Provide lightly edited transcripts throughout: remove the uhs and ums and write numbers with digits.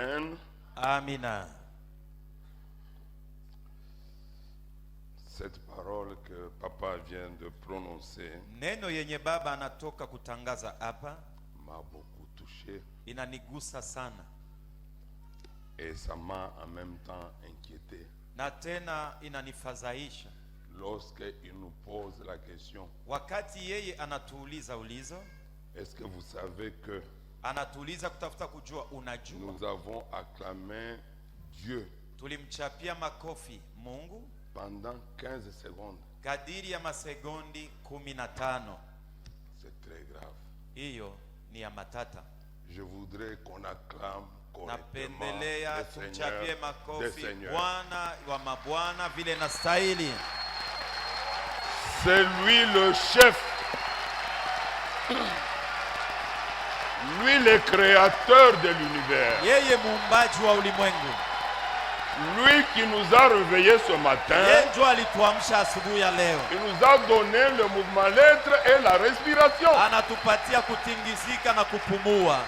Amen. Amina. Cette parole que papa vient de prononcer Neno yenye baba anatoka kutangaza hapa m'a beaucoup touché inanigusa sana, et ça m'a en même temps inquiété na tena inanifadhaisha lorsqu'il nous pose la question: wakati yeye anatuuliza ulizo. est-ce que vous savez que Anatuuliza kutafuta kujua, unajua nous avons acclamé Dieu tulimchapia makofi Mungu pendant 15 secondes? kadiri ya masegondi 15. C'est très grave. Hiyo ni ya matata. Je voudrais qu'on acclame correctement Napendelea le tumchapie Seigneur des makofi Seigneurs. Bwana wa mabwana vile na stahili. C'est lui le chef, lui le créateur de l'univers, Yeye muumbaji wa ulimwengu. lui qui nous a réveillés ce matin. Yeye ndio alituamsha asubuhi ya leo. Il nous a donné le mouvement, l'être et la respiration. Anatupatia kutingizika na kupumua.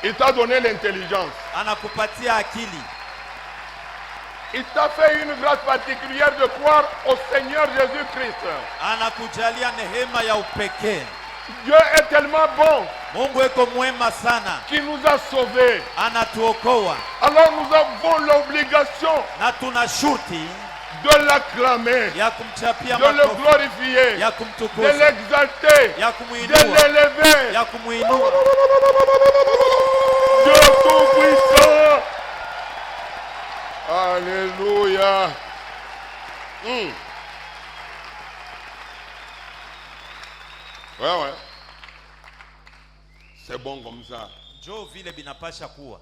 Il t'a donné l'intelligence. Anakupatia akili. Il t'a fait une grâce particulière de croire au Seigneur Jésus-Christ. Anakujalia nehema ya upekee. Dieu est tellement bon Mungu eko mwema sana. qu'il nous a sauvés. Anatuokoa. Alors nous avons l'obligation Na tuna shurti de l'acclamer, ya kumchapia de le makofi, glorifier, ya de kumtukuza, l'exalter, ya de kumuinua, l'élever. ya kumuinua. Dieu tout-puissant. Alléluia. Ouais. C'est bon comme ça. Njoo vile binapasha kuwa.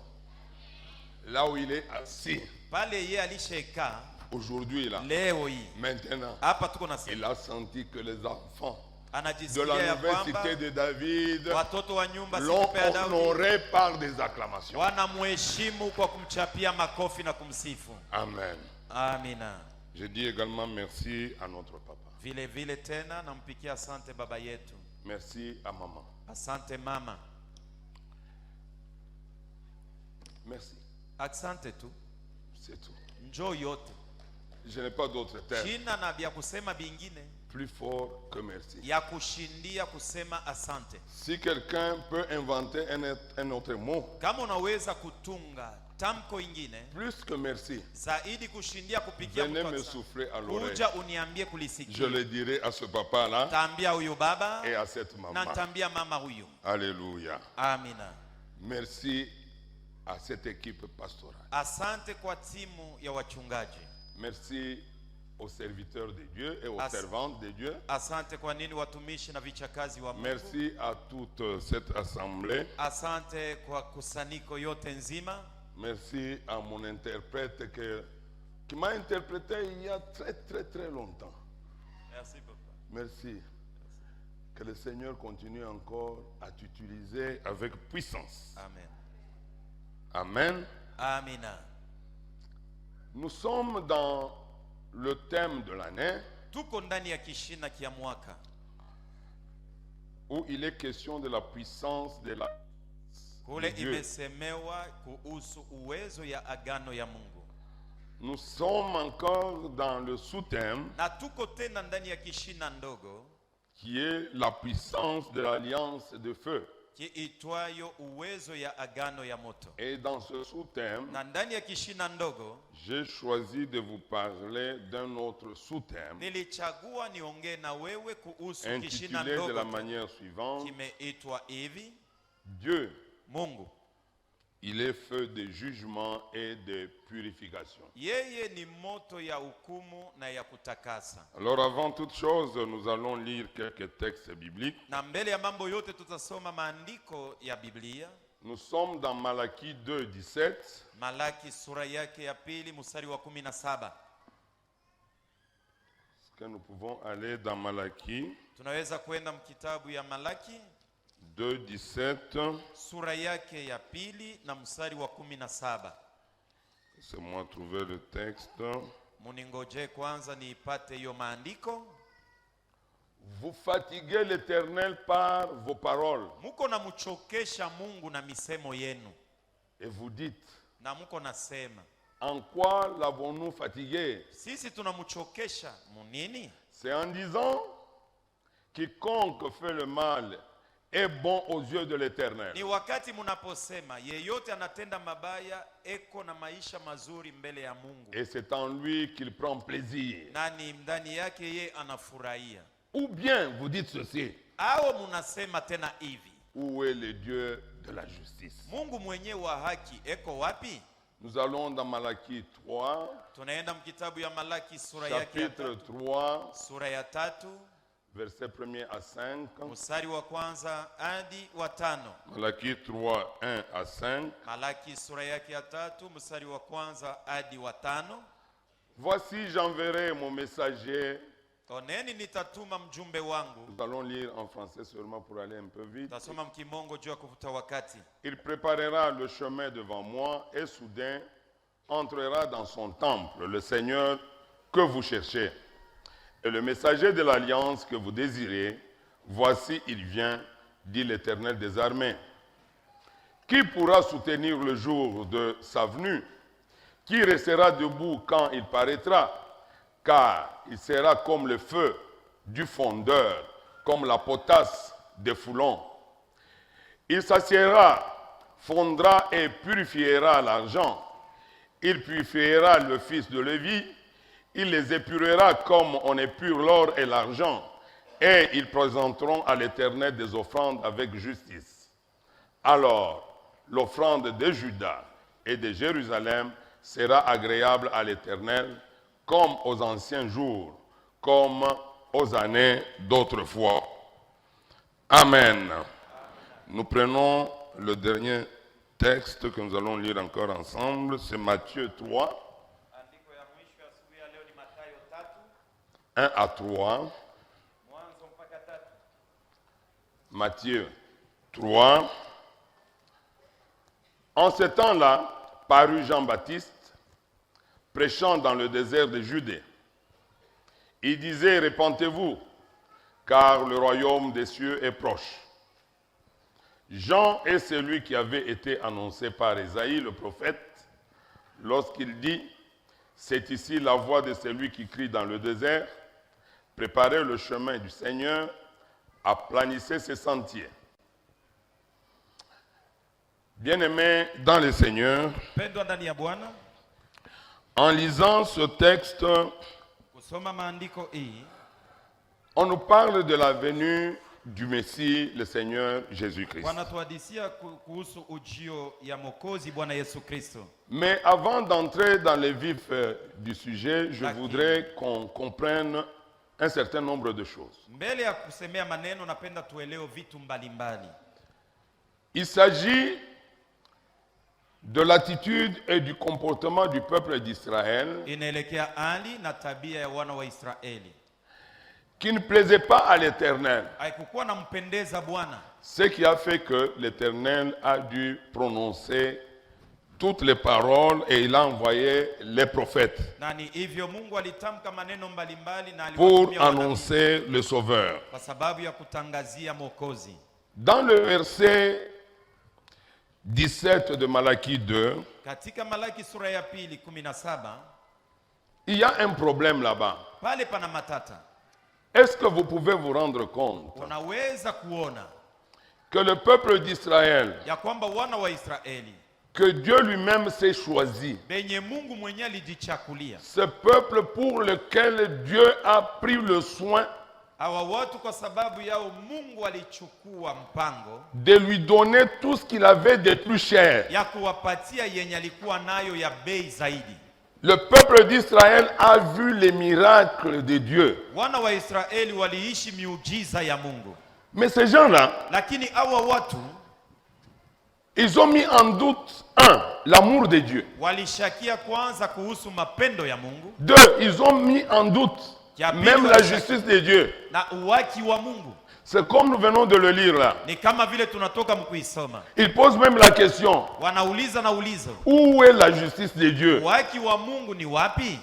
Là où il est assis, Pale yeye alishakaa aujourd'hui là, leo hii. maintenant, Hapa tuko na il a senti que les enfants de anajisikia la ya nouvelle kwamba cité de David watoto wa nyumba l'ont siku ya Daudi honoré par des acclamations. wanamheshimu kwa kumchapia makofi na kumsifu. Amen. Amina. Je dis également merci à notre papa. Vile vile tena nampikia asante baba yetu. Merci à maman. Asante mama. Merci. Asante tu. C'est tout. Njoo yote. Je n'ai pas d'autres termes China na vya kusema bingine plus forts que merci. ya kushindia kusema asante. Si quelqu'un peut inventer un autre mot, Kama unaweza kutunga tamko ingine plus que merci, zaidi kushindia kupikia venez mtu me asante, souffler à l'oreille. kuja uniambie Je kulisikia. le dirai à ce papa-là Taambia huyu baba et à cette na maman. taambia mama huyu. Alléluia. Amina. Merci à cette équipe pastorale. Asante kwa timu ya wachungaji. Merci aux serviteurs de Dieu et aux As- servantes de Dieu. Asante kwa nini watumishi na vichakazi wa Mungu. Merci à toute cette assemblée. Asante kwa kusanyiko yote nzima. Merci à mon interprète qui m'a interprété il y a très longtemps. Merci papa. Merci. Que le Seigneur continue encore à t'utiliser avec puissance. Amen. Amen. Amina. Nous sommes dans le thème de l'année Tuko ndani ya kishina kia mwaka où il est question de la puissance de la kule de Dieu. imesemewa kuhusu uwezo ya agano ya Mungu. Nous sommes encore dans le sous-thème Na tuko tena ndani ya kishina ndogo qui est la puissance de l'alliance de feu. kiitwayo uwezo ya agano ya moto. Et dans ce sous-thème, Na ndani ya kishina ndogo j'ai choisi de vous parler d'un autre sous-thème nilichagua niongee na wewe kuhusu kishina intitulé de la ndogo manière suivante: kimeitwa hivi: Dieu, Mungu il est feu de jugement et de purification. yeye ni moto ya hukumu na ya kutakasa. Alors avant toute chose, nous allons lire quelques textes bibliques. Na mbele ya mambo yote tutasoma maandiko ya Biblia. Nous sommes dans Malachie 2, 17. Malaki sura yake ya pili mstari wa 17. Est-ce que nous pouvons aller dans Malachie Tunaweza kwenda mkitabu ya Malaki 2, 17. sura yake ya pili na mstari wa 17. Laissez-moi trouver le texte. Muningoje kwanza niipate hiyo maandiko. Vous fatiguez l'Éternel par vos paroles. Muko na mchokesha Mungu na misemo yenu. Et vous dites, na mko nasema, en quoi l'avons-nous fatigué? sisi tunamchokesha munini? C'est en disant, quiconque fait le mal est bon aux yeux de l'Éternel. Ni wakati munaposema yeyote anatenda mabaya eko na maisha mazuri mbele ya Mungu. Et c'est en lui qu'il prend plaisir. Nani ndani yake ye anafurahia. Ou bien vous dites ceci, Ao munasema tena hivi, où est le Dieu de la justice? Mungu mwenye wa haki eko wapi? Nous allons dans Malachie 3, Tunaenda mkitabu ya Malaki sura yake ya chapitre tatu, 3, sura ya 3 verset 1er à 5. mstari wa kwanza hadi wa 5. Malachie 3, 1 à 5. Malaki sura yake ya 3 mstari wa kwanza hadi wa 5. Voici, j'enverrai mon messager. Oneni nitatuma mjumbe wangu. Nous allons lire en français seulement pour aller un peu vite. Tasoma mkimongo juu ya kuvuta wakati. Il préparera le chemin devant moi et soudain entrera dans son temple le Seigneur que vous cherchez. Et le messager de l'alliance que vous désirez, voici il vient, dit l'Éternel des armées. Qui pourra soutenir le jour de sa venue? Qui restera debout quand il paraîtra? Car il sera comme le feu du fondeur, comme la potasse des foulons. Il s'assiera, fondra et purifiera l'argent. Il purifiera le fils de Lévi. Il les épurera comme on épure l'or et l'argent. Et ils présenteront à l'Éternel des offrandes avec justice. Alors, l'offrande de Juda et de Jérusalem sera agréable à l'Éternel, comme aux anciens jours, comme aux années d'autrefois. Amen. Nous prenons le dernier texte que nous allons lire encore ensemble, c'est Matthieu 3, 1 à 3. Matthieu 3. En ce temps-là, parut Jean-Baptiste, prêchant dans le désert de Judée. Il disait, répentez-vous, car le royaume des cieux est proche. Jean est celui qui avait été annoncé par Ésaïe, le prophète, lorsqu'il dit, c'est ici la voix de celui qui crie dans le désert, préparez le chemin du Seigneur, aplanissez ses sentiers. Bien-aimés dans le Seigneur, Pendwa ndani ya Bwana, en lisant ce texte, kusoma maandiko hii, on nous parle de la venue du Messie, le Seigneur Jésus-Christ. wanatuhadisia kuhusu ujio ya Mwokozi Bwana Yesu Kristo. Mais avant d'entrer dans le vif du sujet, je D'accord. voudrais qu'on comprenne un certain nombre de choses. Mbele ya kusemea maneno, napenda tuelewe vitu mbalimbali. Il s'agit de l'attitude et du comportement du peuple d'Israël Inaelekea hali na tabia ya wana wa Israeli. qui ne plaisait pas à l'Éternel. Haikukuwa nampendeza Bwana, Ce qui a fait que l'Éternel a dû prononcer toutes les paroles et il a envoyé les prophètes na ni hivyo Mungu alitamka maneno mbalimbali na pour aliwatumia wanabii annoncer le Sauveur. kwa sababu ya kutangazia Mwokozi. Dans le verset 17 de Malachie 2, Katika Malaki sura ya 2:17, il y a un problème là-bas. pale pana matata. Est-ce que vous pouvez vous rendre compte Unaweza kuona que le peuple d'Israël, ya kwamba wana wa Israeli que Dieu lui-même s'est choisi, benye Mungu mwenyewe alijichakulia, ce peuple pour lequel Dieu a pris le soin hawa watu kwa sababu yao Mungu alichukua mpango de lui donner tout ce qu'il avait de plus cher. ya kuwapatia yenye alikuwa nayo ya bei zaidi. Le peuple d'Israël a vu les miracles de Dieu. Wana wa Israeli waliishi miujiza ya Mungu, Mais ces gens-là, lakini hawa watu ils ont mis en doute, un, l'amour de Dieu. walishakia kwanza kuhusu mapendo ya Mungu, Deux, ils ont mis en doute même la justice de Dieu. na uwaki wa Mungu. C'est comme nous venons de le lire là. Ni kama vile tunatoka mkuisoma, Il pose même la question, wanauliza na ulizo, où est la justice de Dieu? uwaki wa Mungu ni wapi?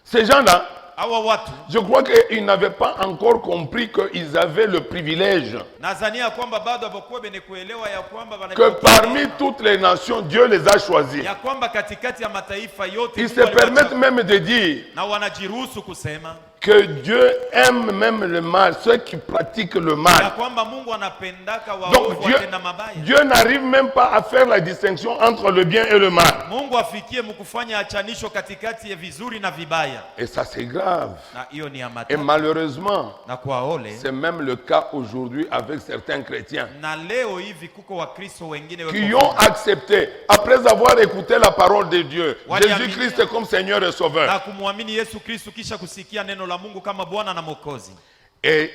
Ces gens-là, Hawa watu je crois qu'ils n'avaient pas encore compris qu'ils avaient le privilège nadhania kwamba bado hawakuwa bene kuelewa ya kwamba que parmi toutes les nations, Dieu les a choisis. ya kwamba katikati ya mataifa yote Ils se Mungu aliwacha- permettent même de dire na wanajiruhusu kusema que Dieu aime même le mal, ceux qui pratiquent le ya mal. kwamba Mungu anapendaka Donc waovu watenda mabaya. Dieu n'arrive même pas à faire la distinction entre le bien et le mal. Mungu afikie mkufanya achanisho katikati ya vizuri na vibaya, Et ça c'est grave. na hiyo ni ya Et matata. malheureusement, Na kwa ole c'est même le cas aujourd'hui avec certains chrétiens na leo hivi kuko Wakristo wengine qui weko ont accepté, après avoir écouté la parole de Dieu, Wali Jésus-Christ comme Seigneur et Sauveur. na kumwamini Yesu Kristo kisha kusikia neno la Mungu kama Bwana na Mwokozi. Et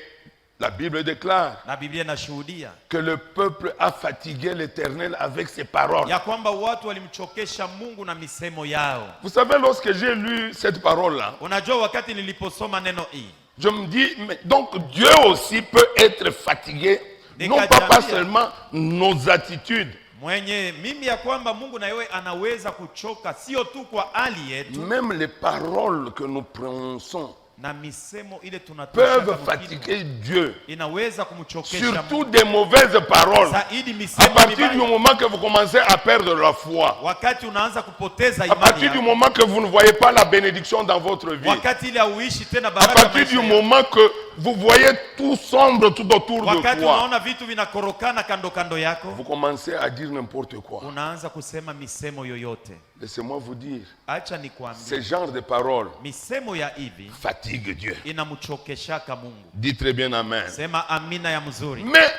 la Bible déclare Na Biblia inashuhudia que le peuple a fatigué l'Éternel avec ses paroles. ya kwamba watu walimchokesha Mungu na misemo yao. Vous savez, lorsque j'ai lu cette parole-là, Unajua, wakati niliposoma neno hii je me dis, mais donc Dieu aussi peut être fatigué, non pas seulement nos attitudes, mwenye mimi ya kwamba Mungu na yeye anaweza kuchoka sio tu kwa hali yetu, même les paroles que nous prononçons na misemo ile peuvent tunatoa fatiguer Dieu. inaweza kumchokesha Surtout Mungu. des mauvaises paroles. Zaidi À misemo partir du mibaya, moment que vous commencez à perdre la foi, wakati unaanza kupoteza à imani partir du yako, moment que vous ne voyez pas la bénédiction dans votre vie, wakati ile hauishi tena à baraka partir maisha du yako, moment que vous voyez tout sombre tout autour de wakati toi, unaona vitu vinakorokana kando kando yako, vous commencez à dire n'importe quoi. unaanza kusema misemo yoyote. Laissez-moi vous dire, Acha nikwambie, ce genre de paroles misemo ya hivi fatigue Dieu. inamchokeshaka Mungu. Dites très bien Amen. Sema amina ya mzuri. Mais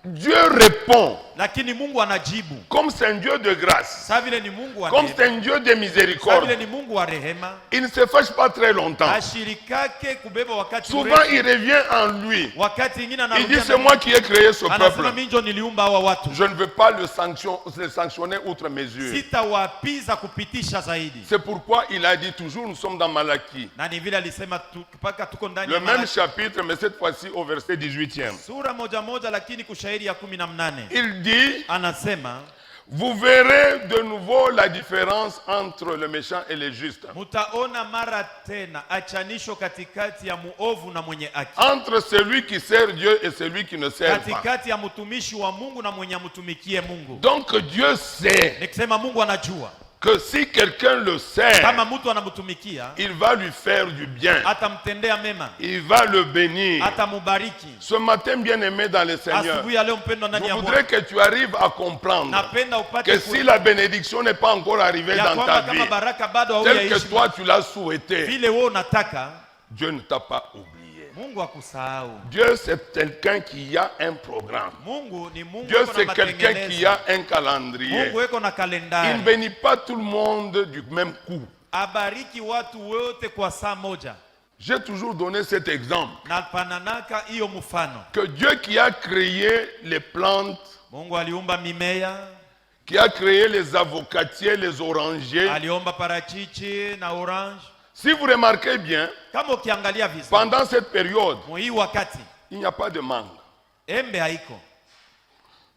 Dieu répond, Lakini Mungu anajibu. comme c'est un Dieu de grâce, Sa vile ni Mungu wa comme neema, c'est un Dieu de sa miséricorde, vile ni Mungu wa rehema, il ne se fâche pas très longtemps. ashirikake kubeba wakati Souvent, mrefu. il revient en lui. Wakati ingine Il dit, anarudia c'est moi qui ai créé ce anasema peuple. mimi ndio niliumba hawa watu. Je ne veux pas le sanctionner outre mesure. Sitawapiza kupitisha zaidi. C'est pourquoi il a dit toujours, nous sommes dans Malachie. Na ni vile alisema mpaka tuko ndani Le ya même Malaki. chapitre, mais cette fois-ci au verset 18e. Sura moja moja lakini kushairi ya 18. Il dit, Anasema vous verrez de nouveau la différence entre le méchant et le juste. mutaona mara tena achanisho katikati ya muovu na mwenye haki, Entre celui qui sert Dieu et celui qui ne sert pas. katikati ya mtumishi wa Mungu na mwenye amtumikie Mungu. Donc Dieu sait Nikisema Mungu anajua que si quelqu'un le sert, kama mtu anamtumikia il va lui faire du bien. atamtendea mema, Il va le bénir. atamubariki. Ce matin, bien-aimé dans le Seigneur, Asubuhi ya leo mpendwa ndani je ya voudrais Bwana, que tu arrives à comprendre napenda upate que si la bénédiction n'est pas encore arrivée ya dans kwamba ta vie, kama baraka bado tel que haujaishi toi tu l'as souhaité, vile wewe unataka, Dieu ne t'a pas oublié. Mungu akusahau. Dieu, c'est quelqu'un qui a un programme. Mungu ni Mungu Dieu, yuko na c'est quelqu'un qui matengenezo. a un calendrier. Mungu yuko na Il ne kalendari. bénit pas tout le monde du même coup. Abariki watu wote kwa saa moja. J'ai toujours donné cet exemple. Na pananaka hiyo mfano. Que Dieu qui a créé les plantes, Mungu aliumba mimea, qui a créé les avocatiers, les orangers. aliomba parachichi na orange. Si vous remarquez bien, Kama ukiangalia vizuri, pendant cette période, hii wakati il n'y a pas de mangue. embe haiko.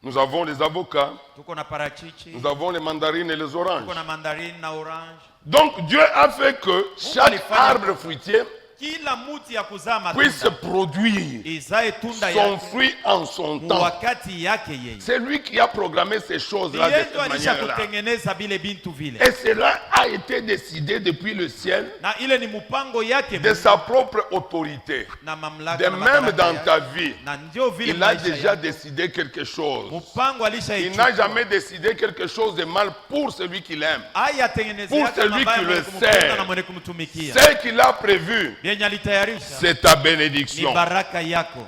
Nous avons les avocats, Tuko na parachichi, nous avons les mandarines et les oranges. tuko na mandarine na orange. Donc Dieu a fait que chaque arbre fruitier Kila muti ya kuzaa puisse matunda produire izae tunda son yake fruit en son mu temps. wakati yake yeye. C'est lui qui a programmé ces choses-là de Yeye cette ndo alisha manière-là. kutengeneza vile bintu vile. Et cela a été décidé depuis le ciel Na ile ni mpango yake de sa propre autorité. na mamlaka De na même madaraka dans yake. ta vie, Na ndio vile il a maisha déjà yake. décidé quelque chose. Mpango Il alishaichukua. n'a jamais décidé quelque chose de mal pour celui qui l'aime. Aya tengenezea Pour kama celui mabaya qui mwenye le kumpenda sert. na mwenye kumtumikia. Ce qu'il a prévu, Yenye alitayarisha c'est ta ni bénédiction. baraka yako.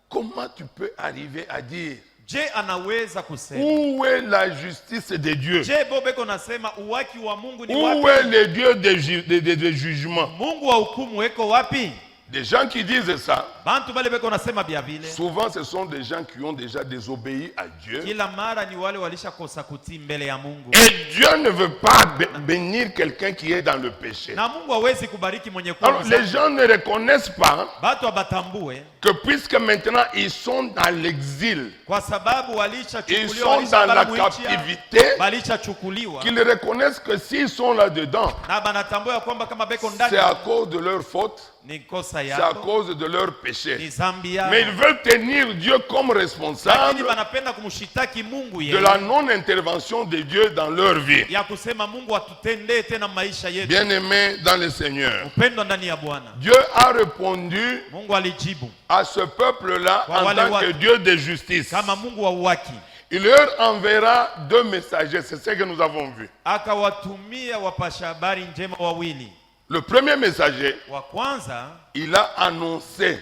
Comment tu peux arriver à dire Je anaweza kusema? où est la justice de Dieu? Je Bobeko nasema uwaki wa Mungu ni Où wapi? est le Dieu de jugement? Mungu wa hukumu weko wapi? Des gens qui disent ça, bantu bale beko nasema bia vile souvent ce sont des gens qui ont déjà désobéi à Dieu. kila mara ni wale walishakosa kutii mbele ya Mungu. Et Dieu ne veut pas bénir quelqu'un qui est dans le péché. Na Mungu hawezi kubariki mwenye kuwa Alors les gens ne reconnaissent pas batu abatambue que puisque maintenant ils sont dans l'exil, kwa sababu ils walishachukuliwa sont dans la captivité, walishachukuliwa qu'ils reconnaissent que s'ils sont là-dedans, na banatambua kwamba kama beko c'est ndani à cause de leur faute, ni kosa c'est à yako cause de leur ni péché. zambi yako. Mais ils veulent tenir Dieu comme Lakini responsable banapenda kumshitaki Mungu de yeye la non-intervention de Dieu dans leur vie. ya kusema Mungu atutendee tena maisha yetu. Bien-aimés dans le Seigneur, Upendo ndani ya Bwana. Dieu a répondu Mungu alijibu à ce peuple-là Kwa en wale tant watu. que Dieu de justice. kama Mungu wa uwaki, Il leur enverra 2 messagers, c'est ce que nous avons vu. akawatumia wapasha habari njema wawili. Le premier messager, Wa kwanza il a annoncé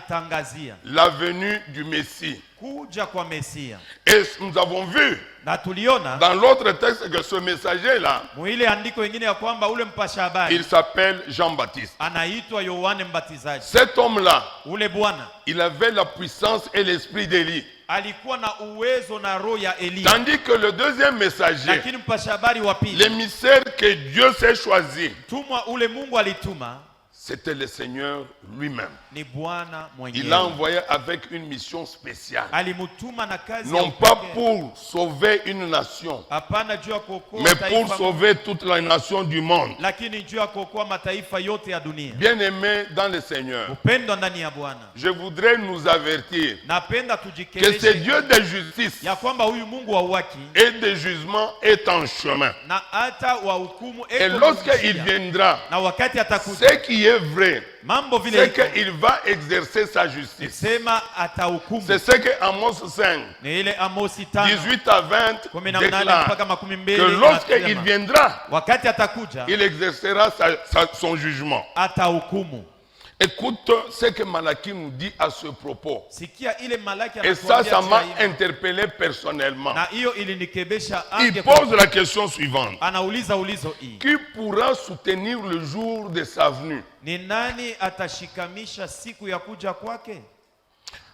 alitangazia la venue du Messie. kuja kwa Mesia, Et nous avons vu na tuliona dans l'autre texte que ce messager-là, mwile andiko wengine ya kwamba ule mpasha habari il s'appelle Jean-Baptiste. anaitwa Yohane Mbatizaji. Cet homme-là, Ule bwana il avait la puissance et l'esprit d'Élie. alikuwa na uwezo na roho ya Elia, Tandis que le deuxième messager, lakini mpasha habari wa pili, l'émissaire que Dieu s'est choisi, tumwa ule Mungu alituma c'était le Seigneur lui-même. ni Bwana Il l'a mwenyewe. envoyé avec une mission spéciale. Alimutuma na kazi ya Non pas upekee. pour sauver une nation, Hapana juu ya kuokoa mais pour taifa, sauver toute la nation du monde. lakini juu ya kuokoa mataifa yote ya dunia. Bien-aimés dans le Seigneur, Upendo ndani ya Bwana. je voudrais nous avertir Napenda que ce tujikeshe Dieu de justice ya kwamba huyu Mungu wa uwaki et de jugement est en chemin. na hata wa hukumu Et eko lorsqu'il njia. viendra, Na wakati atakuja ce qui est vrai, mambo vile c'est iko, qu'il va exercer sa justice. sema atahukumu. C'est ce que Amos 5, Ni ile Amosi 5 18 à 20 18 déclare mpaka 12 que lorsqu'il inasema, viendra, wakati atakuja il exercera son jugement. atahukumu. Écoute ce que Malachie nous dit à ce propos. Sikia ile Malaki Et ça, anatuambia ça juu m'a ya hilo. interpellé personnellement. Na hiyo ilinikebesha Il ange pose la question suivante. anauliza ulizo hii: Qui pourra soutenir le jour de sa venue? ni nani atashikamisha siku ya kuja kwake?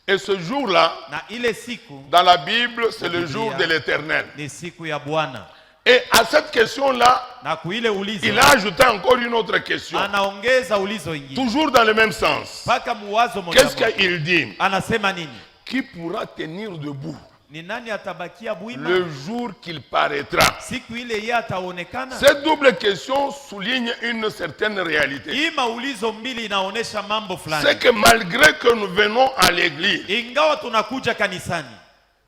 Et ce jour-là, Na ile siku dans la Bible, c'est le Biblia. jour de l'éternel. ni siku ya Bwana. Et à cette question-là, Na kuile ulizo il a ajouté encore une autre question. anaongeza ulizo ingine Toujours dans le même sens. mpaka muwazo moja Qu'est-ce moja. qu'il dit? Anasema nini? Qui pourra tenir debout Ni nani atabakia bwima le jour qu'il paraîtra? siku ile yeye ataonekana? Cette double question souligne une certaine réalité. Hii maulizo mbili inaonesha mambo C'est fulani. que malgré que nous venons à l'église, Ingawa tunakuja kanisani,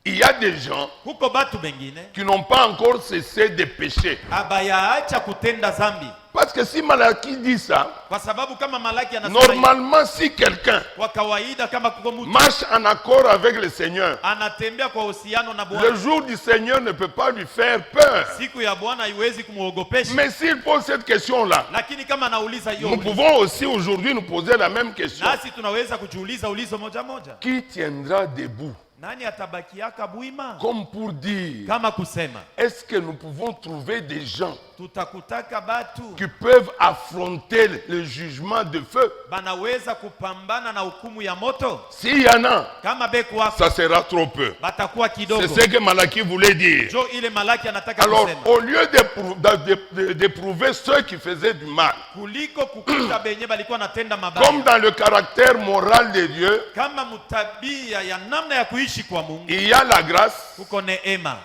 il y a des gens huko batu bengine qui n'ont pas encore cessé de pécher. abayaacha kutenda zambi, Parce que si Malachie dit ça, kwa sababu kama Malaki anasema hivi, normalement si quelqu'un kwa kawaida kama kuko mtu marche en accord avec le Seigneur, anatembea kwa uhusiano na le Bwana, jour du Seigneur ne peut pas lui faire peur. siku ya Bwana haiwezi kumuogopesha. Mais s'il pose cette question-là, Lakini kama anauliza hiyo nous ulizo, pouvons aussi aujourd'hui nous poser la même question. nasi tunaweza kujiuliza ulizo moja moja: Qui tiendra debout? nani atabakiaka bwima? Comme pour dire, Kama kusema est-ce que nous pouvons trouver des gens tutakutaka batu qui peuvent affronter le jugement de feu? banaweza kupambana na hukumu ya moto? S'il y en a, Kama beku wako ça sera trop peu. batakuwa C'est kidogo. ce que Malachie voulait dire. Jo ile Malaki anataka Alors, kusema, au lieu d'éprouver ceux qui faisaient du mal, kuliko kukuta benye balikuwa natenda mabaya, comme dans le caractère moral de Dieu, kama mutabia ya namna ya kuishi kwa Mungu il y a la grâce. kuko neema.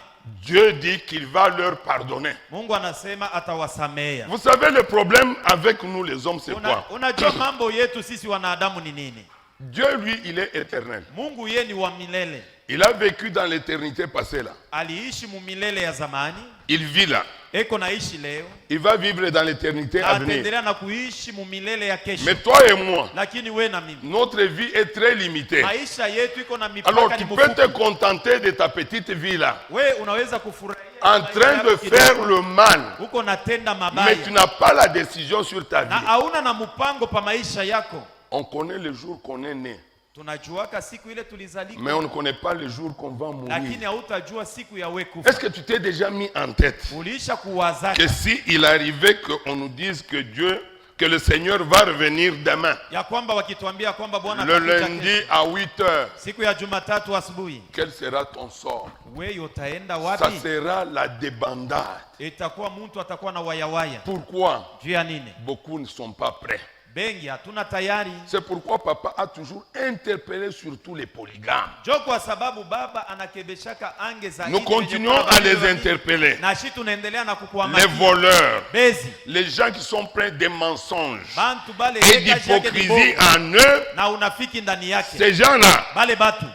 Dieu dit qu'il va leur pardonner. Mungu anasema atawasamea. Vous savez, le problème avec nous les hommes, c'est quoi? Unajua mambo yetu sisi wanadamu ni nini? Dieu, lui, il est éternel. Mungu yeye ni wa milele, Il a vécu dans l'éternité passée là. aliishi mumilele ya zamani, Il vit là. eko naishi leo, Il va vivre dans l'éternité à venir. ataendelea na kuishi mumilele ya kesho. Mais toi et moi, Lakini we na mimi, notre vie est très limitée. maisha yetu iko na Alors mipaka, tu ni peux te mfupi. contenter de ta petite vie là, We unaweza kufurahia en maisha train yako de kidogo, faire le mal, uko natenda mais mabaya tu n'as pas la décision sur ta na vie. hauna na mpango pa maisha yako. On connaît le jour qu'on est né, Tunajuaka siku ile tulizalika, mais on ne connaît pas le jour qu'on va mourir. lakini hautajua siku ya we kufa. Est-ce que tu t'es déjà mis en tête Uliisha kuwazaka que si il arrivait qu'on nous dise que Dieu, que le Seigneur va revenir demain, ya kwamba wakituambia kwamba Bwana le atakuja lundi kesho, à 8 heures, siku ya Jumatatu asubuhi, quel sera ton sort? wewe utaenda Ça wapi? sera la débandade. Itakuwa mtu atakuwa na wayawaya. Pourquoi? Juu ya nini? Beaucoup ne sont pas prêts. Bengi hatuna tayari. C'est pourquoi papa a toujours interpellé surtout les polygames. Jo kwa sababu baba anakebeshaka ange zaidi. Nous continuons à les interpeller. Na shi tunaendelea na Les kukuhamasisha. voleurs, Bezi. les gens qui sont pleins de mensonges Bantu bale et d'hypocrisie en eux, na unafiki ndani yake. ces gens-là, Bale batu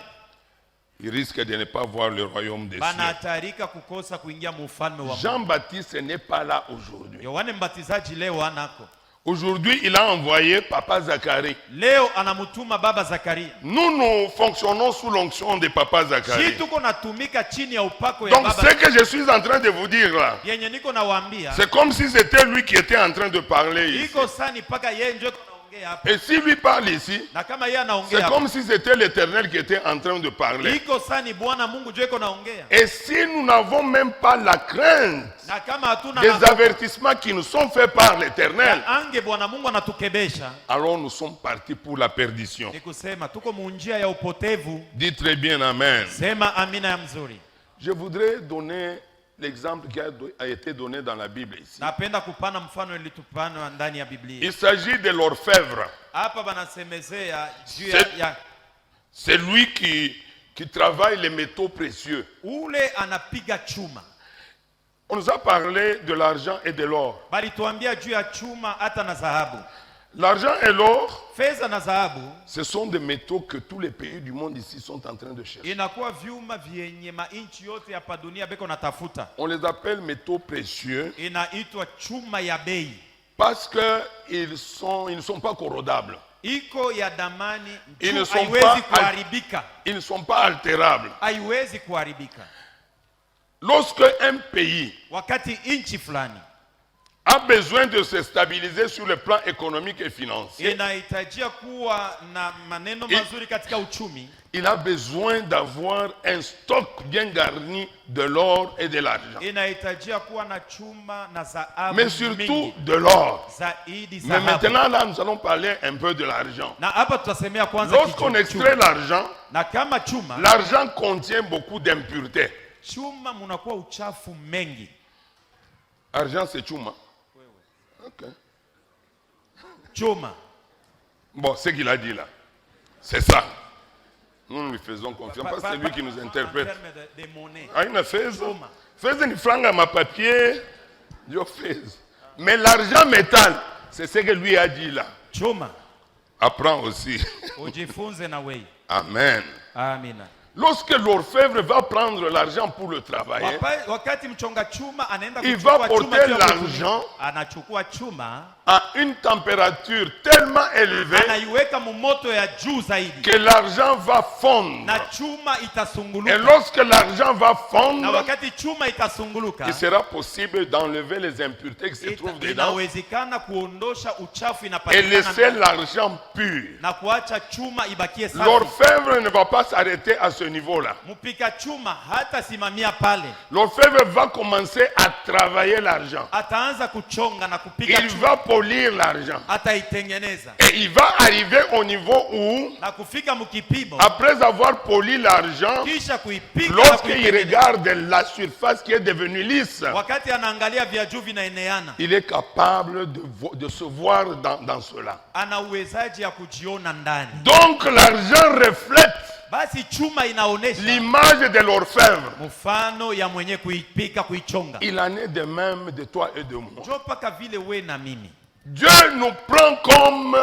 ils risquent de ne pas voir le royaume des cieux. banatarika kukosa kuingia mu ufalme wa Mungu. Jean-Baptiste n'est pas là aujourd'hui. Yohane Mbatizaji leo anako. Aujourd'hui, il a envoyé papa Zacharie. Leo anamutuma baba Zakaria. Nous fonctionnons sous l'onction de papa Zacharie. Shi tuko natumika chini ya upako ya Donc baba. ce que je suis en train de vous dire là, Yenye niko nawaambia. c'est comme si c'était lui qui était en train de parler ici. Iko sani paka yeye ndio tunaongea hapa. Et si lui parle ici, Na kama yeye c'est anaongea hapa. comme si c'était l'Éternel qui était en train de parler. Iko sani Bwana Mungu ndio iko naongea. Et si nous n'avons même pas la crainte Na kama hatuna des na avertissements qui nous sont faits par l'Éternel, ange Bwana Mungu anatukebesha. alors nous sommes partis pour la perdition. Ni kusema tuko munjia ya upotevu. Dites très bien Amen. Sema amina ya mzuri. Je voudrais donner l'exemple qui a été donné dans la Bible ici. Napenda kupana mfano ilitupana ndani ya Biblia. Il s'agit de l'orfèvre. Hapa banasemezea juu ya C'est lui qui travaille les métaux précieux. ule anapiga chuma. On nous a parlé de l'argent et de l'or. Bali tuambia juu ya chuma hata na dhahabu. L'argent et l'or, Fedha na dhahabu ce sont des métaux que tous les pays du monde ici sont en train de chercher. inakuwa vyuma vyenye mainchi yote hapa dunia beko natafuta. On les appelle métaux précieux Inaitwa chuma ya bei. parce qu'ils ne sont pas corrodables. Iko ya damani, Ils ne sont haiwezi kuharibika. Ils ne sont pas altérables. Haiwezi kuharibika. Lorsque un pays Wakati inchi fulani a besoin de se stabiliser sur le plan économique et financier, inahitajia kuwa na maneno mazuri katika uchumi, il a besoin d'avoir un stock bien garni de l'or et de l'argent. inahitajia kuwa na chuma na dhahabu Mais surtout mingi. de l'or. Zaidi Mais dhahabu. maintenant, là, nous allons parler un peu de l'argent. Na hapa tutasemea kwanza Lorsqu'on chuma. extrait l'argent, Na kama chuma, l'argent contient beaucoup d'impuretés. chuma munakuwa uchafu mengi. Argent, c'est chuma. Ok. Chuma. Bon, ce qu'il a dit là, c'est ça. Nous lui faisons confiance, parce que c'est lui qui nous interprète. En termes de monnaie. Ah, il fait ça. Chuma. Fais une frangue à ma papier, je fais. Mais l'argent métal, c'est ce que lui a dit là. Chuma. Apprends aussi. Ujifunze na wei. Amen. Amina. Lorsque l'orfèvre va prendre l'argent pour le travailler, Wakati mchonga chuma anaenda il va kuchukua chuma porter juu ya l'argent kutumia. Anachukua chuma à une température tellement élevée anaiweka mumoto ya juu zaidi que l'argent va fondre. na chuma Et itasunguluka. lorsque l'argent va Na fondre, wakati chuma itasunguluka il sera possible d'enlever les impuretés qui se trouvent dedans inawezekana kuondosha uchafu et inapatikana laisser ndani, l'argent pur. na kuacha chuma ibakie safi. L'orfèvre ne va pas s'arrêter à ce niveau-là. Mpika chuma hata simamia pale, L'orfèvre va commencer à travailler l'argent. ataanza kuchonga na kupiga Il chuma, va polir l'argent. ataitengeneza Et il va arriver au niveau où, na kufika mkipimo, après avoir poli l'argent, kisha kuipiga na lorsqu'il kuitengeneza. regarde la surface qui est devenue lisse, Wakati anaangalia vya juu vinaeneana, il est capable de se voir dans cela. ana uwezaji ya kujiona ndani. Donc l'argent reflète Basi chuma inaonesha l'image de l'orfèvre. mfano ya mwenye kuipika kuichonga. Il en est de même de toi et de moi. Jo paka vile we na mimi, Dieu nous prend comme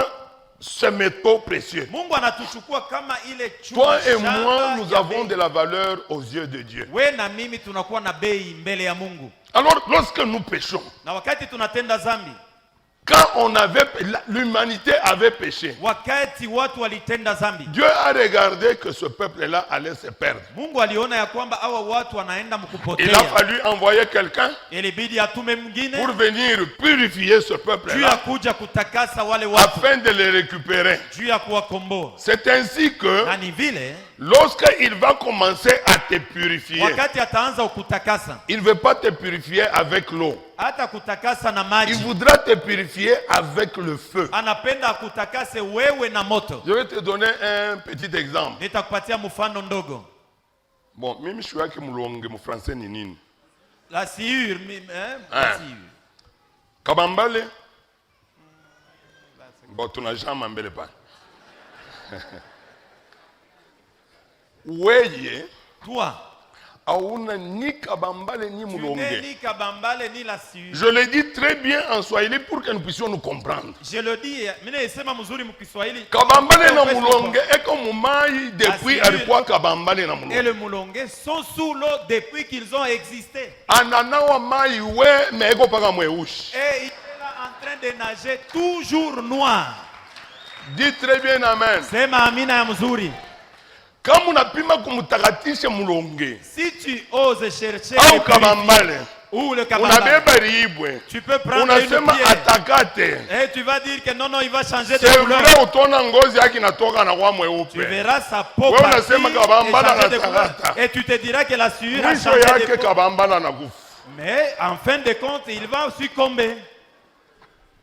ce métaux précieux. Mungu anatuchukua kama ile chuma. Toi et shamba moi, nous ya avons bei. de la valeur aux yeux de Dieu. We na mimi tunakuwa na bei mbele ya Mungu. Alors, lorsque nous péchons, Na wakati tunatenda zambi, quand l'humanité avait péché, wakati watu walitenda zambi, Dieu a regardé que ce peuple-là allait se perdre. Mungu aliona ya kwamba hawa watu wanaenda Il a mkupotea. fallu envoyer quelqu'un Ilibidi atume mwingine pour venir purifier ce juu ya peuple-là kuja kutakasa wale watu, afin de les récupérer. juu ya kuwakomboa. C'est ainsi que Na ni vile lorsqu'il va commencer à te purifier, wakati ataanza kukutakasa, il ne veut pas te purifier avec l'eau. hata kutakasa na Il maji. voudra te purifier avec le feu. Anapenda akutakase wewe na moto. Je vais te donner un petit exemple. Nitakupatia mfano ndogo. Bon, mimi shu yake mulonge mu français ni nini? La sciure, la sciure. Kabambale? Bon, tunajama mbele pa. Weye, Toi, auna ni kabambale ni tu n'es mulonge. ni kabambale ni la sciure. Je le dis très bien en swahili pour que nous puissions nous comprendre. Je le dis, mimi nasema mzuri mkiswahili. Kabambale na mulonge eko mumai depuis La sciure alikuwa kabambale na Et mulonge. le moulongue sont sous l'eau depuis qu'ils ont existé. Ananawa mai we me eko paka mweushi. Et il est là en train de nager toujours noir. Dis très bien amen. Sema amina ya mzuri. Kama unapima kumutakatisha mulonge Si tu oses chercher au le kabambale, ou le kabambale, unabeba riibwe, tu peux prendre une unasema pierre atakate. et tu vas dire que non, non, il va changer de C'est couleur. vrai utaona ngozi yake inatoka na kwa Tu mweupe. verras sa peau Wewe partir unasema et kabambala changer de couleur. anatakata. Et tu te diras que la sueur a Mwisho changé de yake peau. kabambala anakufa. Mais en fin de compte, il va succomber.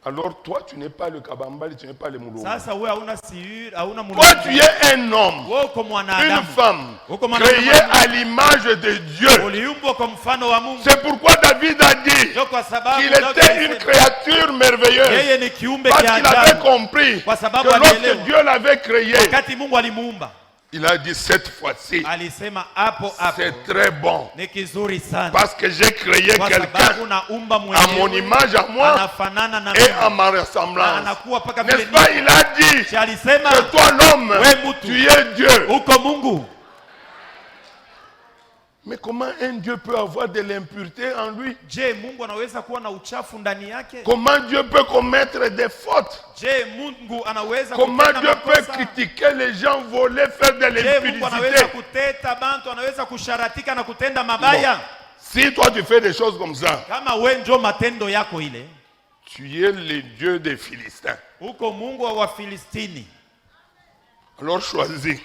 Alors toi tu n'es pas le kabambali, tu n'es pas le mulonge. Sasa wewe hauna siur, hauna Toi mulonge. tu es un homme, Wewe uko une mwanadamu. femme, Uko mwanadamu. créée à l'image de Dieu. Uliumbwa kwa mfano wa Mungu. C'est pourquoi David a dit Ndio kwa sababu qu'il Daudi était une alisema, créature merveilleuse. yeye ni kiumbe Parce cha qu'il avait ajabu. compris Kwa que sababu lorsque alielewa. Dieu l'avait créé, Wakati Mungu alimuumba, il a dit cette fois-ci, alisema hapo hapo c'est très bon. ni kizuri sana. Parce que j'ai créé Kwa quelqu'un sababu naumba à mon mwenyewe image, à moi, anafanana na et mimi. à ma Na ressemblance. anakuwa paka vile N'est-ce pas? nini. Il a dit Si alisema que toi l'homme, we mutu tu es Dieu. uko Mungu. Mais comment un Dieu peut avoir de l'impureté en lui? Je, Mungu anaweza kuwa na uchafu ndani yake? Comment Dieu peut commettre des fautes? Je, Mungu anaweza Comment kutenda Dieu peut makosa? critiquer les gens, voler, faire de Je, Mungu anaweza l'impudicité? kuteta bantu, anaweza kusharatika na kutenda mabaya? Si toi tu fais des choses comme ça, Kama we njo matendo yako ile, tu es le Dieu des Philistins. uko Mungu wa Wafilistini. Alors choisis.